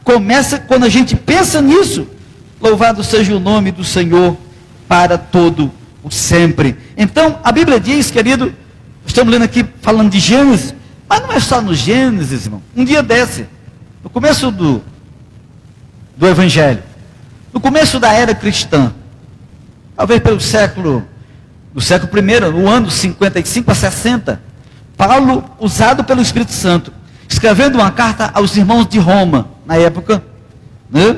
começa quando a gente pensa nisso. Louvado seja o nome do Senhor para todo o sempre. Então a Bíblia diz, querido, estamos lendo aqui, falando de Gênesis, mas não é só no Gênesis, irmão. Um dia desse, no começo do Evangelho, no começo da era cristã, talvez pelo século I, no ano 55 a 60, Paulo, usado pelo Espírito Santo, escrevendo uma carta aos irmãos de Roma, na época, né?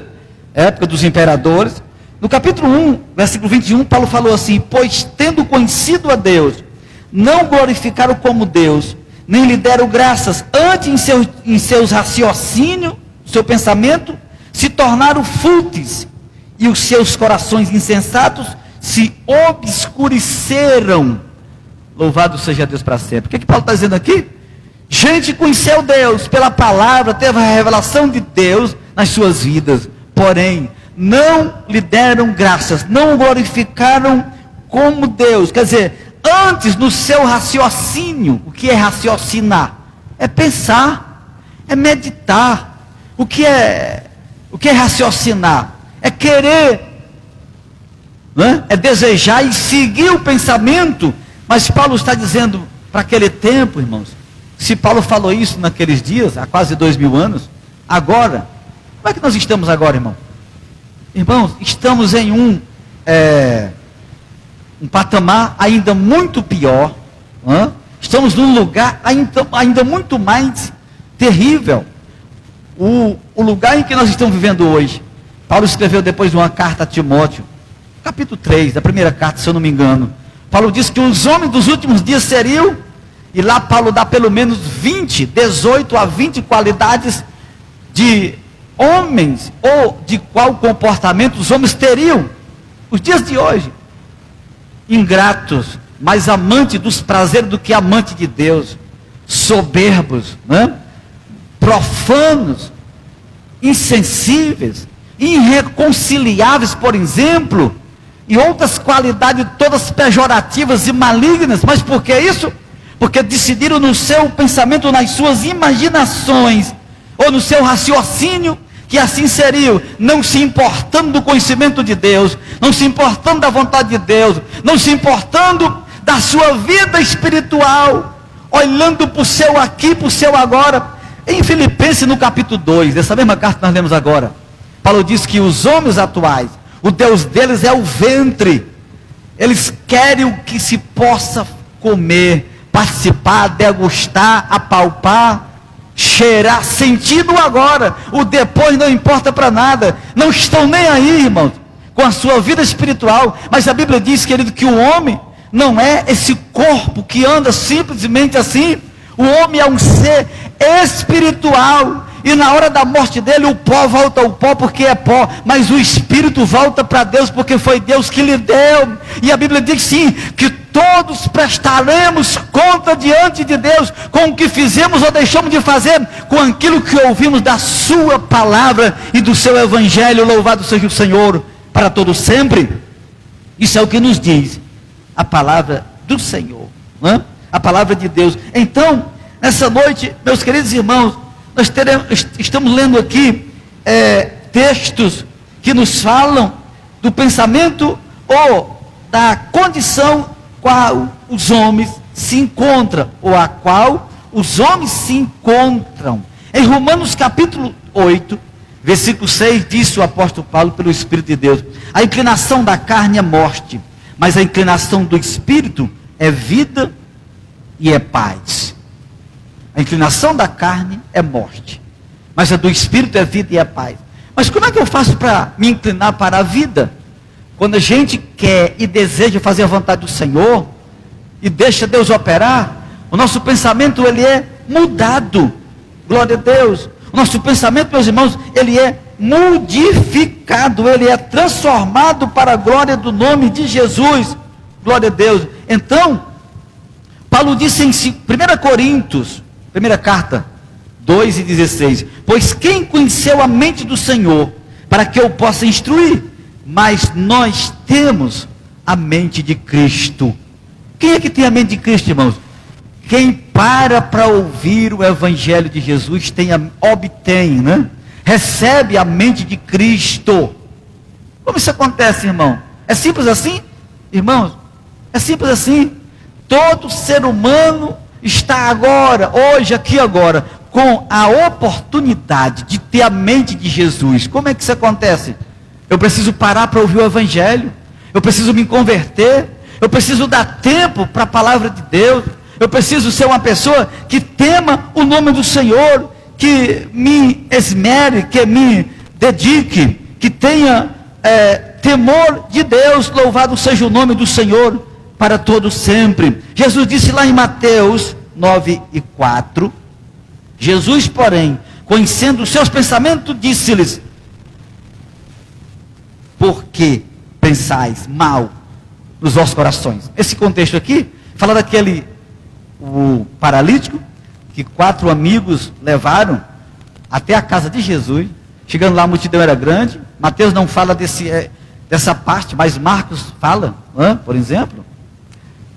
Época dos imperadores, no capítulo 1, versículo 21, Paulo falou assim: pois tendo conhecido a Deus, não glorificaram como Deus, nem lhe deram graças, antes em seus raciocínios, seu pensamento, se tornaram fúteis, e os seus corações insensatos se obscureceram. Louvado seja Deus para sempre. O que Paulo está dizendo aqui? Gente conheceu Deus pela palavra, teve a revelação de Deus nas suas vidas, porém, não lhe deram graças, não o glorificaram como Deus. Quer dizer, antes no seu raciocínio. O que é raciocinar? É pensar, é meditar. O que é raciocinar? É querer, né? É desejar e seguir o pensamento. Mas Paulo está dizendo para aquele tempo, irmãos, se Paulo falou isso naqueles dias, há quase 2000 anos, agora, como é que nós estamos agora, irmão? Irmãos, estamos em um patamar ainda muito pior. Estamos num lugar ainda muito mais terrível. O lugar em que nós estamos vivendo hoje. Paulo escreveu depois de uma carta a Timóteo, capítulo 3, da primeira carta, se eu não me engano. Paulo diz que os homens dos últimos dias seriam, e lá Paulo dá pelo menos 18 a 20 qualidades de homens, ou de qual comportamento os homens teriam. Os dias de hoje, ingratos, mais amante dos prazeres do que amante de Deus, soberbos, profanos, insensíveis, irreconciliáveis, por exemplo, e outras qualidades todas pejorativas e malignas. Mas por que isso? Porque decidiram no seu pensamento, nas suas imaginações, ou no seu raciocínio, que assim seriam, não se importando do conhecimento de Deus, não se importando da vontade de Deus, não se importando da sua vida espiritual, olhando para o seu aqui, para o seu agora. Em Filipenses, no capítulo 2, dessa mesma carta que nós lemos agora, Paulo diz que os homens atuais, o Deus deles é o ventre. Eles querem o que se possa comer, participar, degustar, apalpar, cheirar, sentindo agora. O depois não importa para nada. Não estão nem aí, irmãos, com a sua vida espiritual. Mas a Bíblia diz, querido, que o homem não é esse corpo que anda simplesmente assim. O homem é um ser espiritual. E na hora da morte dele, o pó volta ao pó porque é pó, mas o espírito volta para Deus porque foi Deus que lhe deu. E a Bíblia diz sim, que todos prestaremos conta diante de Deus com o que fizemos ou deixamos de fazer, com aquilo que ouvimos da sua palavra e do seu evangelho. Louvado seja o Senhor para todo sempre. Isso é o que nos diz a palavra do Senhor, a palavra de Deus. Então, nessa noite, meus queridos irmãos, nós estamos lendo aqui textos que nos falam do pensamento ou da condição qual os homens se encontram, ou a qual os homens se encontram. Em Romanos capítulo 8, versículo 6, disse o apóstolo Paulo pelo Espírito de Deus: a inclinação da carne é morte, mas a inclinação do Espírito é vida e é paz. A inclinação da carne é morte, mas a do Espírito é vida e é paz. Mas como é que eu faço para me inclinar para a vida? Quando a gente quer e deseja fazer a vontade do Senhor, e deixa Deus operar, o nosso pensamento ele é mudado. Glória a Deus. O nosso pensamento, meus irmãos, ele é modificado, ele é transformado para a glória do nome de Jesus. Glória a Deus. Então, Paulo disse em 1 Coríntios, primeira carta, 2:16, pois quem conheceu a mente do Senhor, para que eu possa instruir? Mas nós temos a mente de Cristo. Quem é que tem a mente de Cristo, irmãos? Quem para ouvir o evangelho de Jesus obtém, recebe a mente de Cristo. Como isso acontece, irmão? É simples assim, irmãos? É simples assim. Todo ser humano está agora, hoje, aqui agora, com a oportunidade de ter a mente de Jesus. Como é que isso acontece? Eu preciso parar para ouvir o evangelho, eu preciso me converter, eu preciso dar tempo para a palavra de Deus, eu preciso ser uma pessoa que tema o nome do Senhor, que me esmere, que me dedique, que tenha temor de Deus. Louvado seja o nome do Senhor para todo sempre. Jesus disse lá em Mateus 9:4, Jesus, porém, conhecendo os seus pensamentos, disse-lhes: por que pensais mal nos vossos corações? Esse contexto aqui fala daquele o paralítico que 4 amigos levaram até a casa de Jesus. Chegando lá, a multidão era grande. Mateus não fala dessa parte, mas Marcos fala, por exemplo,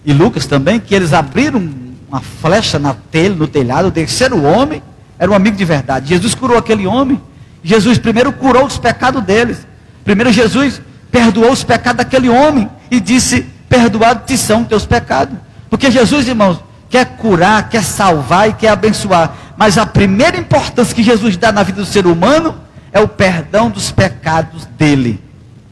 e Lucas também, que eles abriram uma flecha no telhado. O terceiro homem era um amigo de verdade. Jesus curou aquele homem. Jesus primeiro curou os pecados deles. Primeiro Jesus perdoou os pecados daquele homem e disse: perdoados te são teus pecados. Porque Jesus, irmãos, quer curar, quer salvar e quer abençoar. Mas a primeira importância que Jesus dá na vida do ser humano é o perdão dos pecados dele.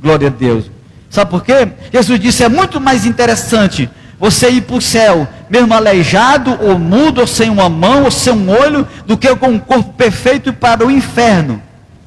Glória a Deus. Sabe por quê? Jesus disse, é muito mais interessante você ir para o céu, mesmo aleijado, ou mudo, ou sem uma mão, ou sem um olho, do que com um corpo perfeito ir para o inferno.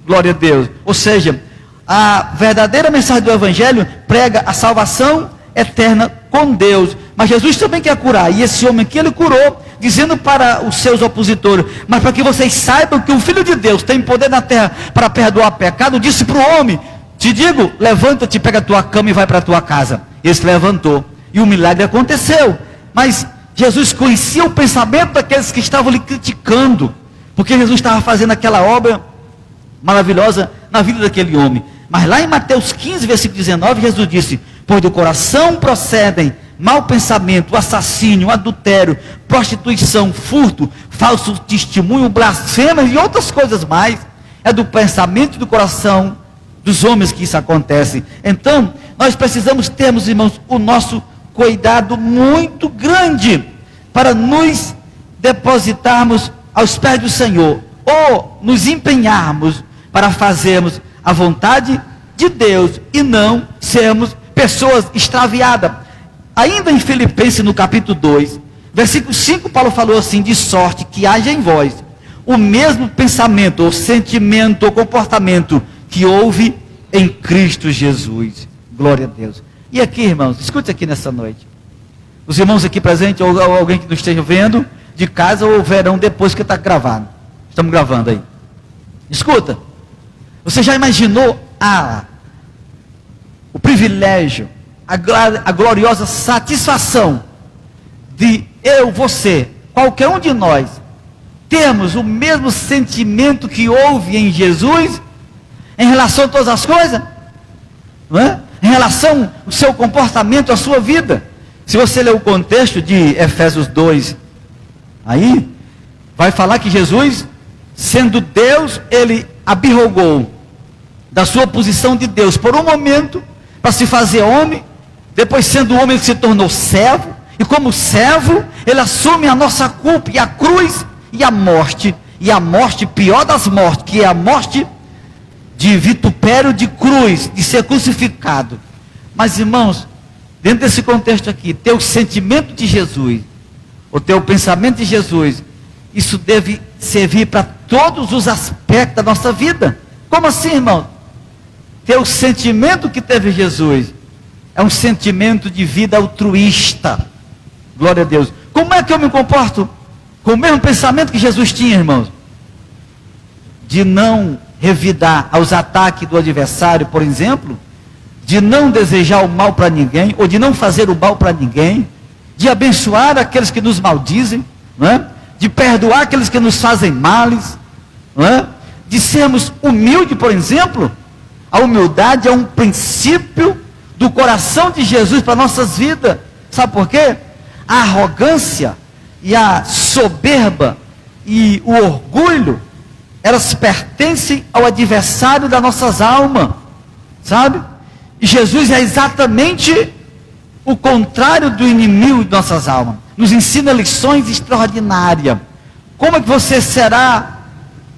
Glória a Deus. Ou seja, a verdadeira mensagem do Evangelho prega a salvação eterna com Deus. Mas Jesus também quer curar. E esse homem aqui, ele curou, dizendo para os seus opositores, mas para que vocês saibam que o Filho de Deus tem poder na terra para perdoar pecado, disse para o homem, te digo, levanta-te, pega a tua cama e vai para a tua casa. Ele se levantou. E o milagre aconteceu. Mas Jesus conhecia o pensamento daqueles que estavam lhe criticando. Porque Jesus estava fazendo aquela obra maravilhosa na vida daquele homem. Mas lá em Mateus 15, versículo 19, Jesus disse, pois do coração procedem mau pensamento, assassínio, adultério, prostituição, furto, falso testemunho, blasfêmia e outras coisas mais. É do pensamento e do coração dos homens que isso acontece. Então, nós precisamos termos, irmãos, o nosso cuidado muito grande para nos depositarmos aos pés do Senhor, ou nos empenharmos para fazermos a vontade de Deus e não sermos pessoas extraviadas. Ainda em Filipenses, no capítulo 2, versículo 5, Paulo falou assim, de sorte que haja em vós o mesmo pensamento, ou sentimento, ou comportamento que houve em Cristo Jesus. Glória a Deus. E aqui, irmãos, escute aqui nessa noite. Os irmãos aqui presentes, ou alguém que nos esteja vendo, de casa, ou verão depois que está gravado. Estamos gravando aí. Escuta. Você já imaginou o privilégio, a gloriosa satisfação de eu, você, qualquer um de nós, termos o mesmo sentimento que houve em Jesus, em relação a todas as coisas? Não é? Em relação ao seu comportamento, à sua vida. Se você ler o contexto de Efésios 2, aí, vai falar que Jesus, sendo Deus, ele abirrogou da sua posição de Deus por um momento, para se fazer homem. Depois, sendo homem, ele se tornou servo, e como servo, ele assume a nossa culpa, e a cruz, e a morte, pior das mortes, que é a morte de vitupério de cruz, de ser crucificado. Mas, irmãos, dentro desse contexto aqui, ter o sentimento de Jesus, ou ter o pensamento de Jesus, isso deve servir para todos os aspectos da nossa vida. Como assim, irmão? Ter o sentimento que teve Jesus é um sentimento de vida altruísta. Glória a Deus. Como é que eu me comporto com o mesmo pensamento que Jesus tinha, irmãos? De não revidar aos ataques do adversário, por exemplo, de não desejar o mal para ninguém, ou de não fazer o mal para ninguém, de abençoar aqueles que nos maldizem, não é? De perdoar aqueles que nos fazem males, não é? De sermos humildes, por exemplo. A humildade é um princípio do coração de Jesus para nossas vidas. Sabe por quê? A arrogância e a soberba e o orgulho, elas pertencem ao adversário das nossas almas, sabe? E Jesus é exatamente o contrário do inimigo de nossas almas. Nos ensina lições extraordinárias. Como é que você será,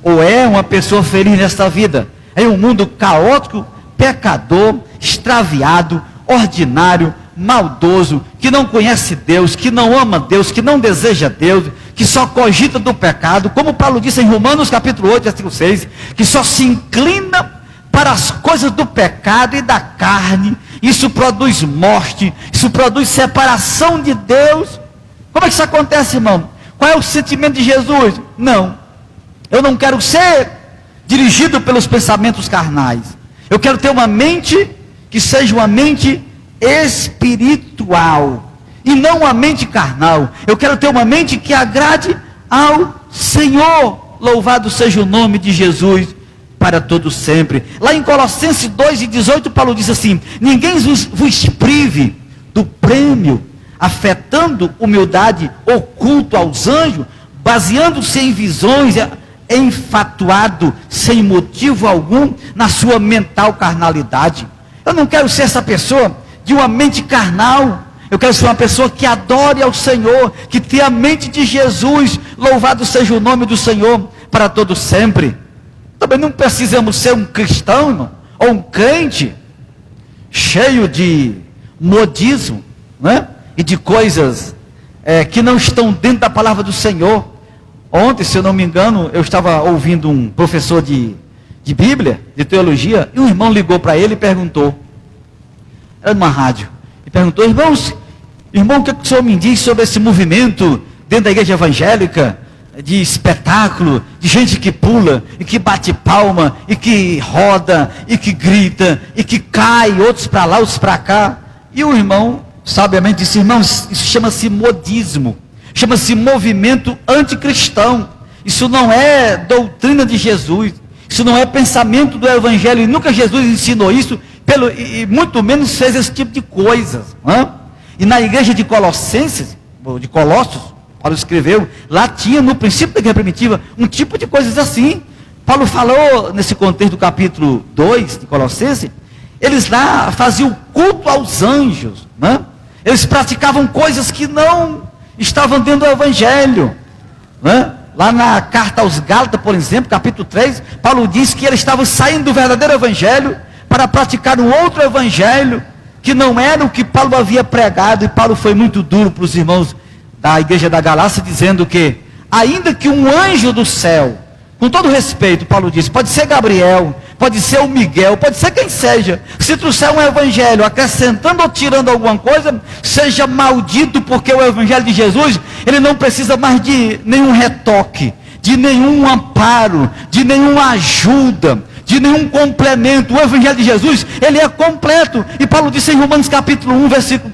ou é uma pessoa feliz nesta vida? Em um mundo caótico, pecador, extraviado, ordinário, maldoso, que não conhece Deus, que não ama Deus, que não deseja Deus, que só cogita do pecado, como Paulo disse em Romanos capítulo 8, versículo 6, que só se inclina para as coisas do pecado e da carne. Isso produz morte, isso produz separação de Deus. Como é que isso acontece, irmão? Qual é o sentimento de Jesus? Não, eu não quero ser dirigido pelos pensamentos carnais. Eu quero ter uma mente que seja uma mente espiritual e não uma mente carnal. Eu quero ter uma mente que agrade ao Senhor. Louvado seja o nome de Jesus para todo sempre. Lá em Colossenses 2:18, Paulo diz assim: ninguém vos prive do prêmio, afetando humildade oculto aos anjos, baseando-se em visões, enfatuado sem motivo algum na sua mental carnalidade. Eu não quero ser essa pessoa de uma mente carnal. Eu quero ser uma pessoa que adore ao Senhor, que tenha a mente de Jesus. Louvado seja o nome do Senhor para todo sempre. Também não precisamos ser um cristão, irmão, ou um crente cheio de modismo, né? E de coisas que não estão dentro da palavra do Senhor. Ontem, se eu não me engano, eu estava ouvindo um professor de Bíblia, de teologia, e um irmão ligou para ele e perguntou, era numa rádio, e perguntou: irmão, o que o senhor me diz sobre esse movimento dentro da igreja evangélica, de espetáculo, de gente que pula, e que bate palma, e que roda, e que grita, e que cai, outros para lá, outros para cá? E o irmão sabiamente disse: irmão, isso chama-se modismo, chama-se movimento anticristão, isso não é doutrina de Jesus, isso não é pensamento do evangelho, e nunca Jesus ensinou isso, e muito menos fez esse tipo de coisas, né? E na igreja de Colossenses, de Colossos, Paulo escreveu, lá tinha no princípio da igreja primitiva um tipo de coisas assim. Paulo falou nesse contexto do capítulo 2 de Colossenses, eles lá faziam culto aos anjos, né? Eles praticavam coisas que não estavam dentro do evangelho, né? Lá na carta aos Gálatas, por exemplo, capítulo 3, Paulo diz que eles estavam saindo do verdadeiro evangelho para praticar um outro evangelho, que não era o que Paulo havia pregado. E Paulo foi muito duro para os irmãos da igreja da Galácia, dizendo que, ainda que um anjo do céu, com todo respeito, Paulo disse, pode ser Gabriel, pode ser o Miguel, pode ser quem seja, se trouxer um evangelho acrescentando ou tirando alguma coisa, seja maldito, porque o evangelho de Jesus, ele não precisa mais de nenhum retoque, de nenhum amparo, de nenhuma ajuda, de nenhum complemento. O evangelho de Jesus, ele é completo. E Paulo disse em Romanos capítulo 1, versículo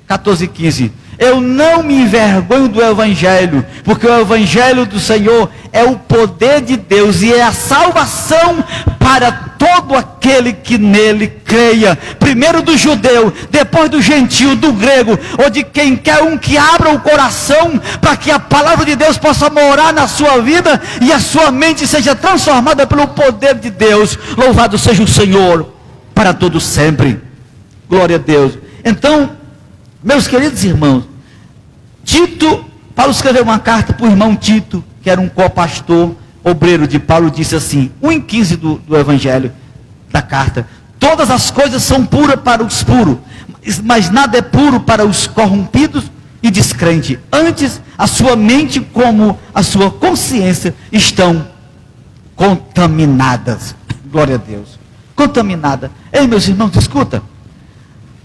14 e 15, eu não me envergonho do evangelho, porque o evangelho do Senhor é o poder de Deus, e é a salvação para todo aquele que nele creia, primeiro do judeu, depois do gentio, do grego, ou de quem quer que abra o coração, para que a palavra de Deus possa morar na sua vida, e a sua mente seja transformada pelo poder de Deus. Louvado seja o Senhor, para todo sempre. Glória a Deus. Então, meus queridos irmãos, Tito, Paulo escreveu uma carta para o irmão Tito, que era um co-pastor, obreiro de Paulo, disse assim, 1:15 do evangelho, da carta: todas as coisas são puras para os puros, mas nada é puro para os corrompidos e descrentes. Antes, a sua mente como a sua consciência estão contaminadas. Glória a Deus. Contaminada. Ei, meus irmãos, escuta.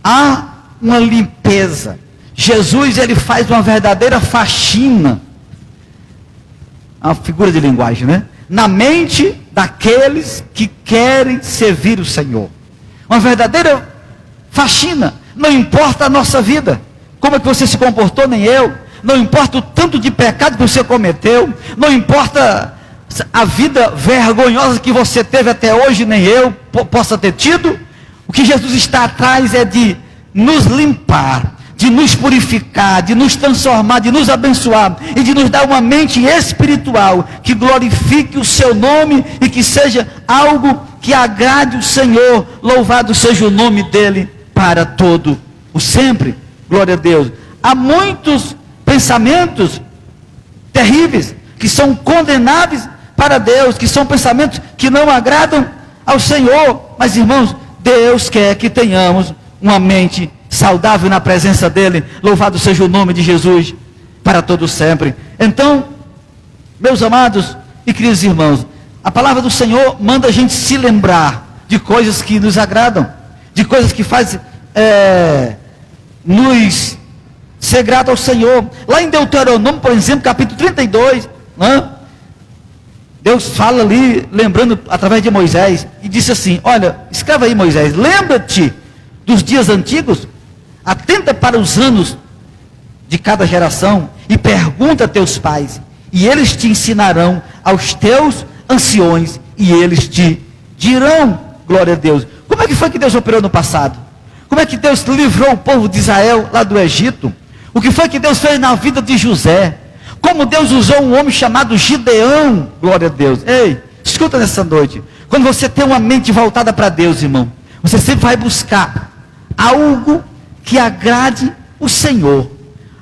Há uma limpeza. Jesus, ele faz uma verdadeira faxina, uma figura de linguagem, né? Na mente daqueles que querem servir o Senhor. Uma verdadeira faxina. Não importa a nossa vida, como é que você se comportou, nem eu. Não importa o tanto de pecado que você cometeu. Não importa a vida vergonhosa que você teve até hoje, nem eu possa ter tido. O que Jesus está atrás é de nos limpar, de nos purificar, de nos transformar, de nos abençoar e de nos dar uma mente espiritual que glorifique o seu nome e que seja algo que agrade o Senhor. Louvado seja o nome dele para todo o sempre. Glória a Deus. Há muitos pensamentos terríveis que são condenáveis para Deus, que são pensamentos que não agradam ao Senhor. Mas, irmãos, Deus quer que tenhamos uma mente saudável na presença dele. Louvado seja o nome de Jesus para todo sempre. Então, meus amados e queridos irmãos, a palavra do Senhor manda a gente se lembrar de coisas que nos agradam, de coisas que fazem nos ser grato ao Senhor. Lá em Deuteronômio, por exemplo, capítulo 32, né? Deus fala ali, lembrando através de Moisés, e disse assim, olha, escreva aí, Moisés, lembra-te dos dias antigos, atenta para os anos de cada geração, e pergunta a teus pais, e eles te ensinarão aos teus anciões, e eles te dirão. Glória a Deus. Como é que foi que Deus operou no passado? Como é que Deus livrou o povo de Israel lá do Egito? O que foi que Deus fez na vida de José? Como Deus usou um homem chamado Gideão? Glória a Deus. Ei, escuta nessa noite. Quando você tem uma mente voltada para Deus, irmão, você sempre vai buscar algo que agrade o Senhor,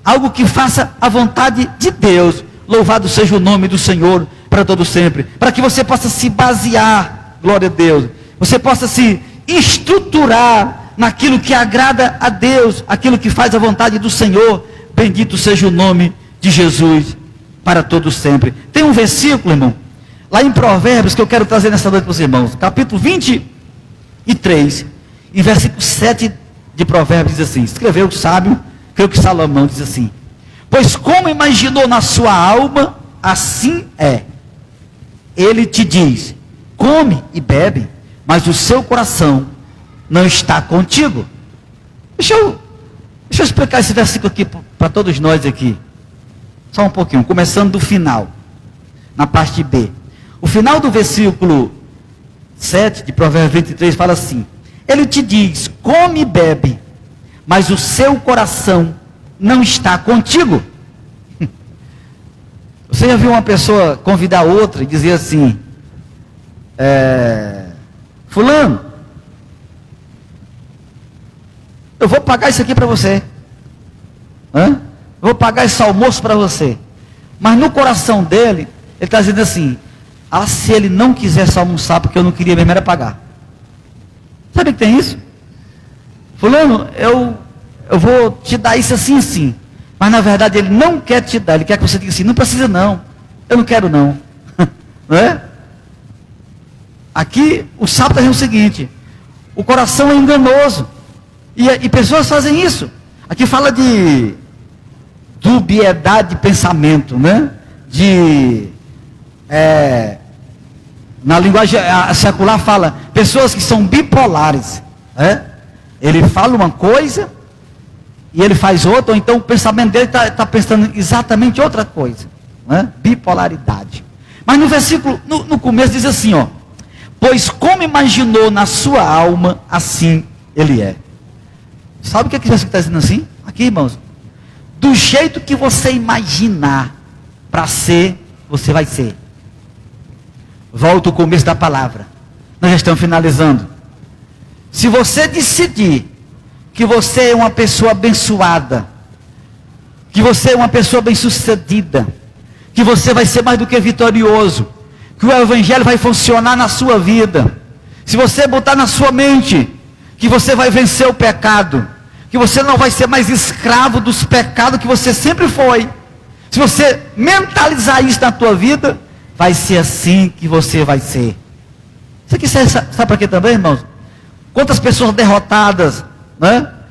algo que faça a vontade de Deus. Louvado seja o nome do Senhor para todo sempre, para que você possa se basear, glória a Deus, você possa se estruturar naquilo que agrada a Deus, aquilo que faz a vontade do Senhor. Bendito seja o nome de Jesus para todos sempre. Tem um versículo, irmão, lá em Provérbios, que eu quero trazer nessa noite para os irmãos, capítulo 23, em versículo 7 de Provérbios, diz assim, escreveu o sábio, creio que Salomão, diz assim: pois como imaginou na sua alma, assim é. Ele te diz, come e bebe, mas o seu coração não está contigo. Deixa eu explicar esse versículo aqui para todos nós aqui. Só um pouquinho, começando do final, na parte B. O final do versículo 7 de Provérbios 23 fala assim: ele te diz, come e bebe, mas o seu coração não está contigo. Você já viu uma pessoa convidar outra e dizer assim: fulano, eu vou pagar isso aqui para você, eu vou pagar esse almoço para você, mas no coração dele, ele está dizendo assim: se ele não quisesse almoçar, porque eu não queria mesmo era pagar. Sabe que tem isso? Fulano, eu vou te dar isso assim, assim, mas na verdade ele não quer te dar, ele quer que você diga assim: não precisa não, eu não quero não. Não é? Aqui o sábio está dizendo o seguinte: o coração é enganoso, e pessoas fazem isso. Aqui fala de dubiedade de pensamento, né? Na linguagem secular fala pessoas que são bipolares, ele fala uma coisa e ele faz outra, ou então o pensamento dele está pensando exatamente outra coisa, bipolaridade. Mas no versículo, no começo diz assim, pois como imaginou na sua alma, assim ele é. Sabe o que esse versículo está dizendo assim? Aqui, irmãos, do jeito que você imaginar para ser, você vai ser. Volta o começo da palavra, nós já estamos finalizando. Se você decidir que você é uma pessoa abençoada, que você é uma pessoa bem-sucedida, que você vai ser mais do que vitorioso, que o evangelho vai funcionar na sua vida, se você botar na sua mente que você vai vencer o pecado, que você não vai ser mais escravo dos pecados que você sempre foi, se você mentalizar isso na tua vida, vai ser assim que você vai ser. Isso aqui sabe para quê também, irmãos? Quantas pessoas derrotadas,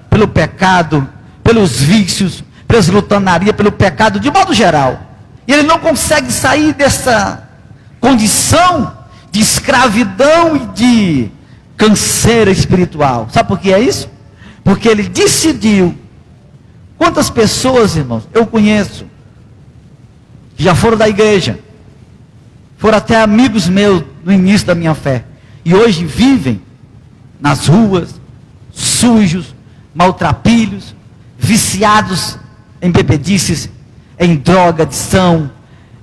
pelo pecado, pelos vícios, pelas lutanarias, pelo pecado, de modo geral. E ele não consegue sair dessa condição de escravidão e de canseira espiritual. Sabe por que é isso? Porque ele decidiu. Quantas pessoas, irmãos, eu conheço, que já foram da igreja, foram até amigos meus no início da minha fé, e hoje vivem nas ruas, sujos, maltrapilhos, viciados em bebedices, em droga, adição,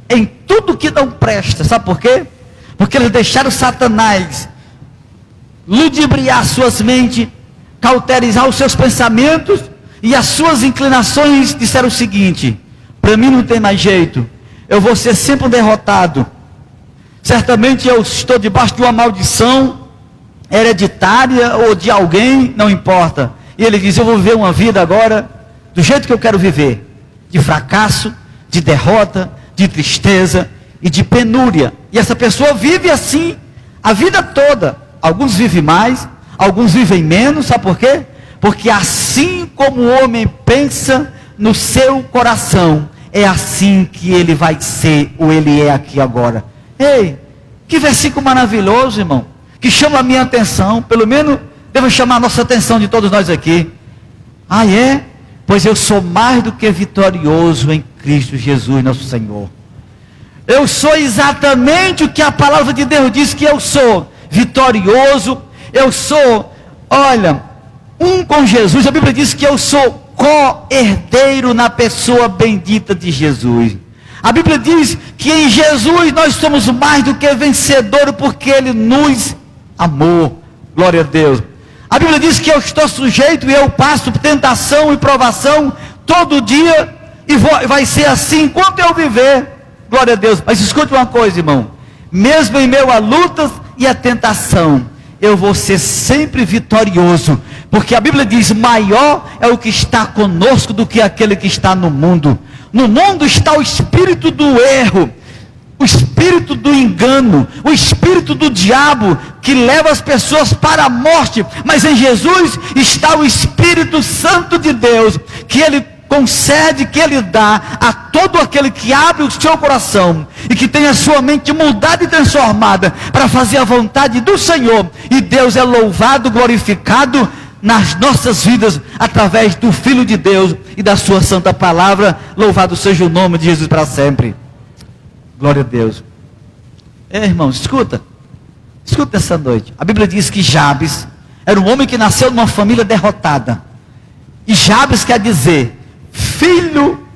em tudo que não presta. Sabe por quê? Porque eles deixaram Satanás ludibriar suas mentes, cauterizar os seus pensamentos, e as suas inclinações disseram o seguinte: para mim não tem mais jeito, eu vou ser sempre um derrotado, certamente eu estou debaixo de uma maldição hereditária ou de alguém, não importa. E ele diz: eu vou viver uma vida agora do jeito que eu quero viver, de fracasso, de derrota, de tristeza e de penúria. E essa pessoa vive assim a vida toda. Alguns vivem mais, alguns vivem menos. Sabe por quê? Porque assim como o homem pensa no seu coração, é assim que ele vai ser, ou ele é aqui agora. Ei, que versículo maravilhoso, irmão, que chama a minha atenção, pelo menos deve chamar a nossa atenção de todos nós aqui. É? Pois eu sou mais do que vitorioso em Cristo Jesus, nosso Senhor. Eu sou exatamente o que a palavra de Deus diz que eu sou, vitorioso. Eu sou, um com Jesus. A Bíblia diz que eu sou co-herdeiro na pessoa bendita de Jesus. A Bíblia diz que em Jesus nós somos mais do que vencedores, porque Ele nos amou. Glória a Deus. A Bíblia diz que eu estou sujeito e eu passo tentação e provação todo dia, e vai ser assim enquanto eu viver. Glória a Deus. Mas escute uma coisa, irmão, mesmo em meio a lutas e a tentação, eu vou ser sempre vitorioso, Porque a Bíblia diz: maior é o que está conosco do que aquele que está no mundo. No mundo está o espírito do erro, o espírito do engano, o espírito do diabo, que leva as pessoas para a morte. Mas em Jesus está o Espírito Santo de Deus, que Ele concede, que Ele dá a todo aquele que abre o seu coração e que tem a sua mente mudada e transformada para fazer a vontade do Senhor. E Deus é louvado, glorificado nas nossas vidas, através do Filho de Deus e da sua santa palavra. Louvado seja o nome de Jesus para sempre. Glória a Deus. Irmãos, escuta essa noite. A Bíblia diz que Jabes era um homem que nasceu numa família derrotada. E Jabes quer dizer filho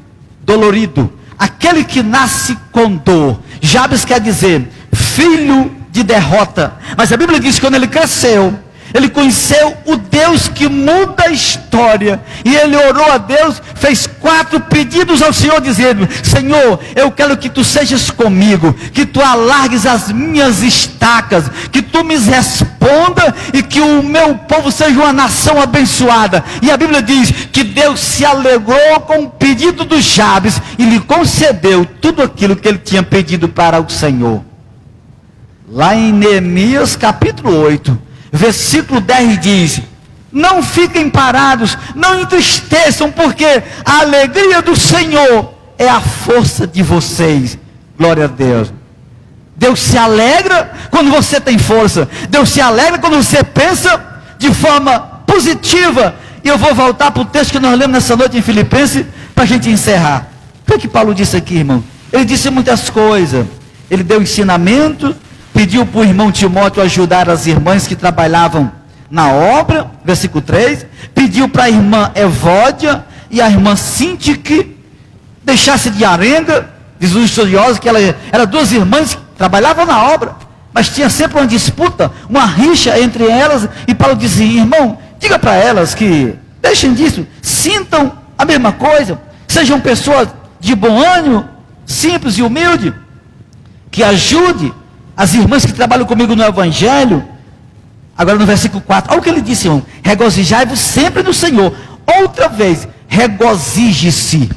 dolorido, aquele que nasce com dor. Jabes quer dizer filho de derrota. Mas a Bíblia diz que quando ele cresceu, ele conheceu o Deus que muda a história. E ele orou a Deus, fez 4 pedidos ao Senhor, dizendo: Senhor, eu quero que tu sejas comigo, que tu alargues as minhas estacas, que tu me responda e que o meu povo seja uma nação abençoada. E a Bíblia diz que Deus se alegrou com o pedido do Jabes e lhe concedeu tudo aquilo que ele tinha pedido para o Senhor. Lá em Neemias capítulo 8, versículo 10 diz: não fiquem parados, não entristeçam, porque a alegria do Senhor é a força de vocês. Glória a Deus. Deus se alegra quando você tem força. Deus se alegra quando você pensa de forma positiva. E eu vou voltar para o texto que nós lemos nessa noite em Filipenses, para a gente encerrar. O que Paulo disse aqui, irmão? Ele disse muitas coisas. Ele deu ensinamento, pediu para o irmão Timóteo ajudar as irmãs que trabalhavam na obra, versículo 3, pediu para a irmã Evódia e a irmã Sintique deixasse de arenga. Diz os estudiosos que eram 2 irmãs que trabalhavam na obra, mas tinha sempre uma disputa, uma rixa entre elas. E Paulo disse: irmão, diga para elas que deixem disso, sintam a mesma coisa, sejam pessoas de bom ânimo, simples e humilde, que ajude as irmãs que trabalham comigo no Evangelho. Agora no versículo 4, olha o que ele disse, irmão: regozijai-vos sempre no Senhor. Outra vez, regozije-se.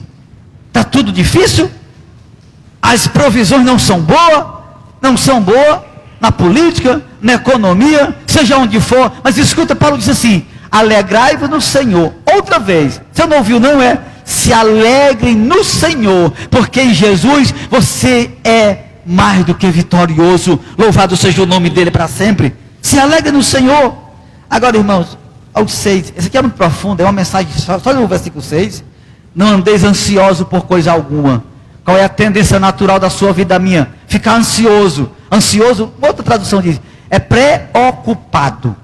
Está tudo difícil? As provisões não são boas na política, na economia, seja onde for. Mas escuta, Paulo diz assim: alegrai-vos no Senhor. Outra vez, você não ouviu, não é? Se alegrem no Senhor, porque em Jesus você é mais do que vitorioso. Louvado seja o nome dele para sempre. Se alegre no Senhor. Agora, irmãos, ao 6, esse aqui é muito profundo, é uma mensagem só no versículo 6. Não andeis ansioso por coisa alguma. Qual é a tendência natural da sua vida, minha? Ficar ansioso. Ansioso, outra tradução diz, é preocupado.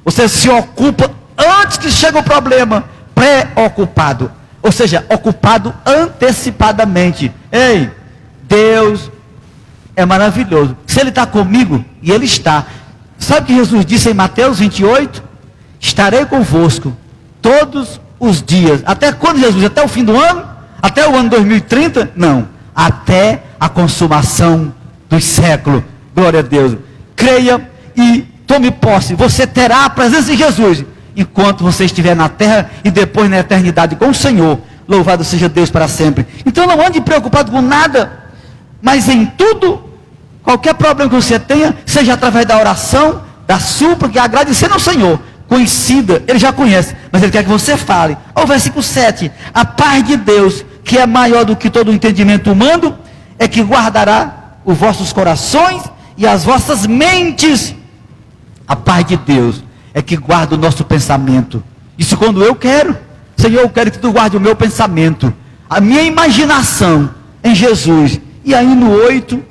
Você se ocupa antes que chegue o problema. Preocupado. Ou seja, ocupado antecipadamente. Ei, Deus é maravilhoso. Se Ele está comigo, e Ele está. Sabe o que Jesus disse em Mateus 28? Estarei convosco todos os dias. Até quando, Jesus? Até o fim do ano? Até o ano 2030? Não. Até a consumação dos séculos. Glória a Deus. Creia e tome posse. Você terá a presença de Jesus enquanto você estiver na terra e depois na eternidade com o Senhor. Louvado seja Deus para sempre. Então não ande preocupado com nada, mas em tudo, qualquer problema que você tenha, seja através da oração, da súplica, agradecendo ao Senhor. Conhecida, Ele já conhece, mas Ele quer que você fale. Ao versículo 7, a paz de Deus, que é maior do que todo o entendimento humano, é que guardará os vossos corações e as vossas mentes. A paz de Deus é que guarda o nosso pensamento. Isso quando eu quero. Senhor, eu quero que tu guarde o meu pensamento, a minha imaginação em Jesus. E aí no 8,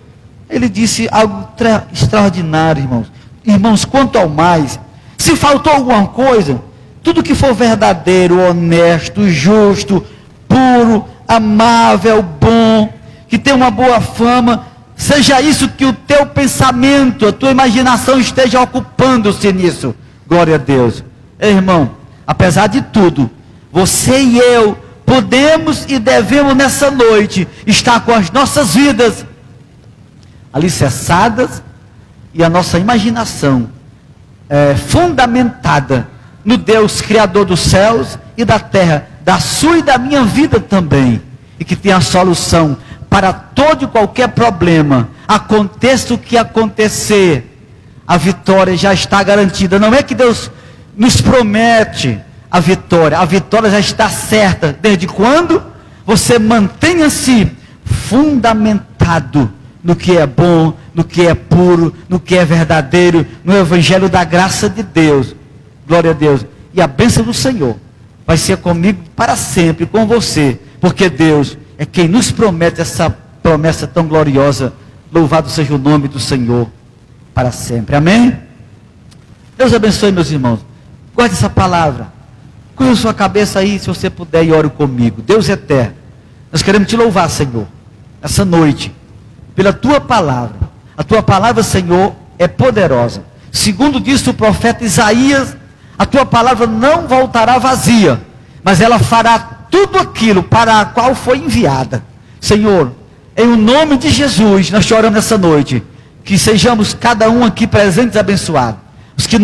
ele disse algo extraordinário, irmãos. Irmãos, quanto ao mais, se faltou alguma coisa, tudo que for verdadeiro, honesto, justo, puro, amável, bom, que tenha uma boa fama, seja isso que o teu pensamento, a tua imaginação esteja ocupando-se nisso. Glória a Deus. Irmão, apesar de tudo, você e eu podemos e devemos nessa noite estar com as nossas vidas alicerçadas e a nossa imaginação fundamentada no Deus Criador dos céus e da terra, da sua e da minha vida também, e que tem a solução para todo e qualquer problema, aconteça o que acontecer, a vitória já está garantida. Não é que Deus nos promete a vitória já está certa. Desde quando você mantenha-se fundamentado no que é bom, no que é puro, no que é verdadeiro, no evangelho da graça de Deus. Glória a Deus. E a bênção do Senhor vai ser comigo para sempre, com você, porque Deus é quem nos promete essa promessa tão gloriosa. Louvado seja o nome do Senhor para sempre. Amém? Deus abençoe, meus irmãos. Guarde essa palavra. Curva sua cabeça aí, se você puder, e ore comigo. Deus eterno, nós queremos te louvar, Senhor, essa noite, pela tua palavra. A tua palavra, Senhor, é poderosa. Segundo disse o profeta Isaías, a tua palavra não voltará vazia, mas ela fará tudo aquilo para a qual foi enviada. Senhor, em o nome de Jesus, nós te oramos essa noite, que sejamos cada um aqui presentes e abençoados. Os que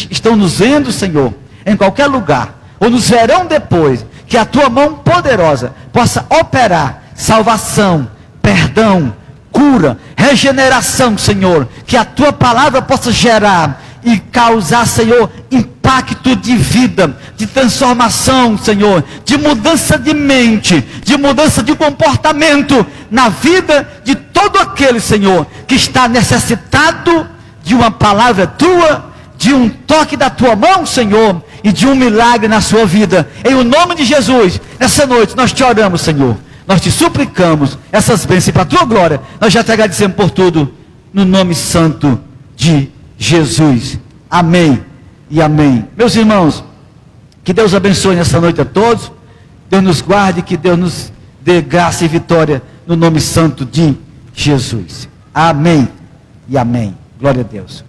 estão nos vendo, Senhor, em qualquer lugar, ou nos verão depois, que a tua mão poderosa possa operar salvação, perdão, cura, regeneração, Senhor, que a tua palavra possa gerar e causar, Senhor, impacto de vida, de transformação, Senhor, de mudança de mente, de mudança de comportamento na vida de todo aquele, Senhor, que está necessitado de uma palavra tua, de um toque da tua mão, Senhor, e de um milagre na sua vida. Em o nome de Jesus, nessa noite nós te oramos, Senhor, nós te suplicamos essas bênçãos para a tua glória. Nós já te agradecemos por tudo, no nome santo de Jesus. Amém e amém. Meus irmãos, que Deus abençoe nessa noite a todos. Deus nos guarde, que Deus nos dê graça e vitória no nome santo de Jesus. Amém e amém. Glória a Deus.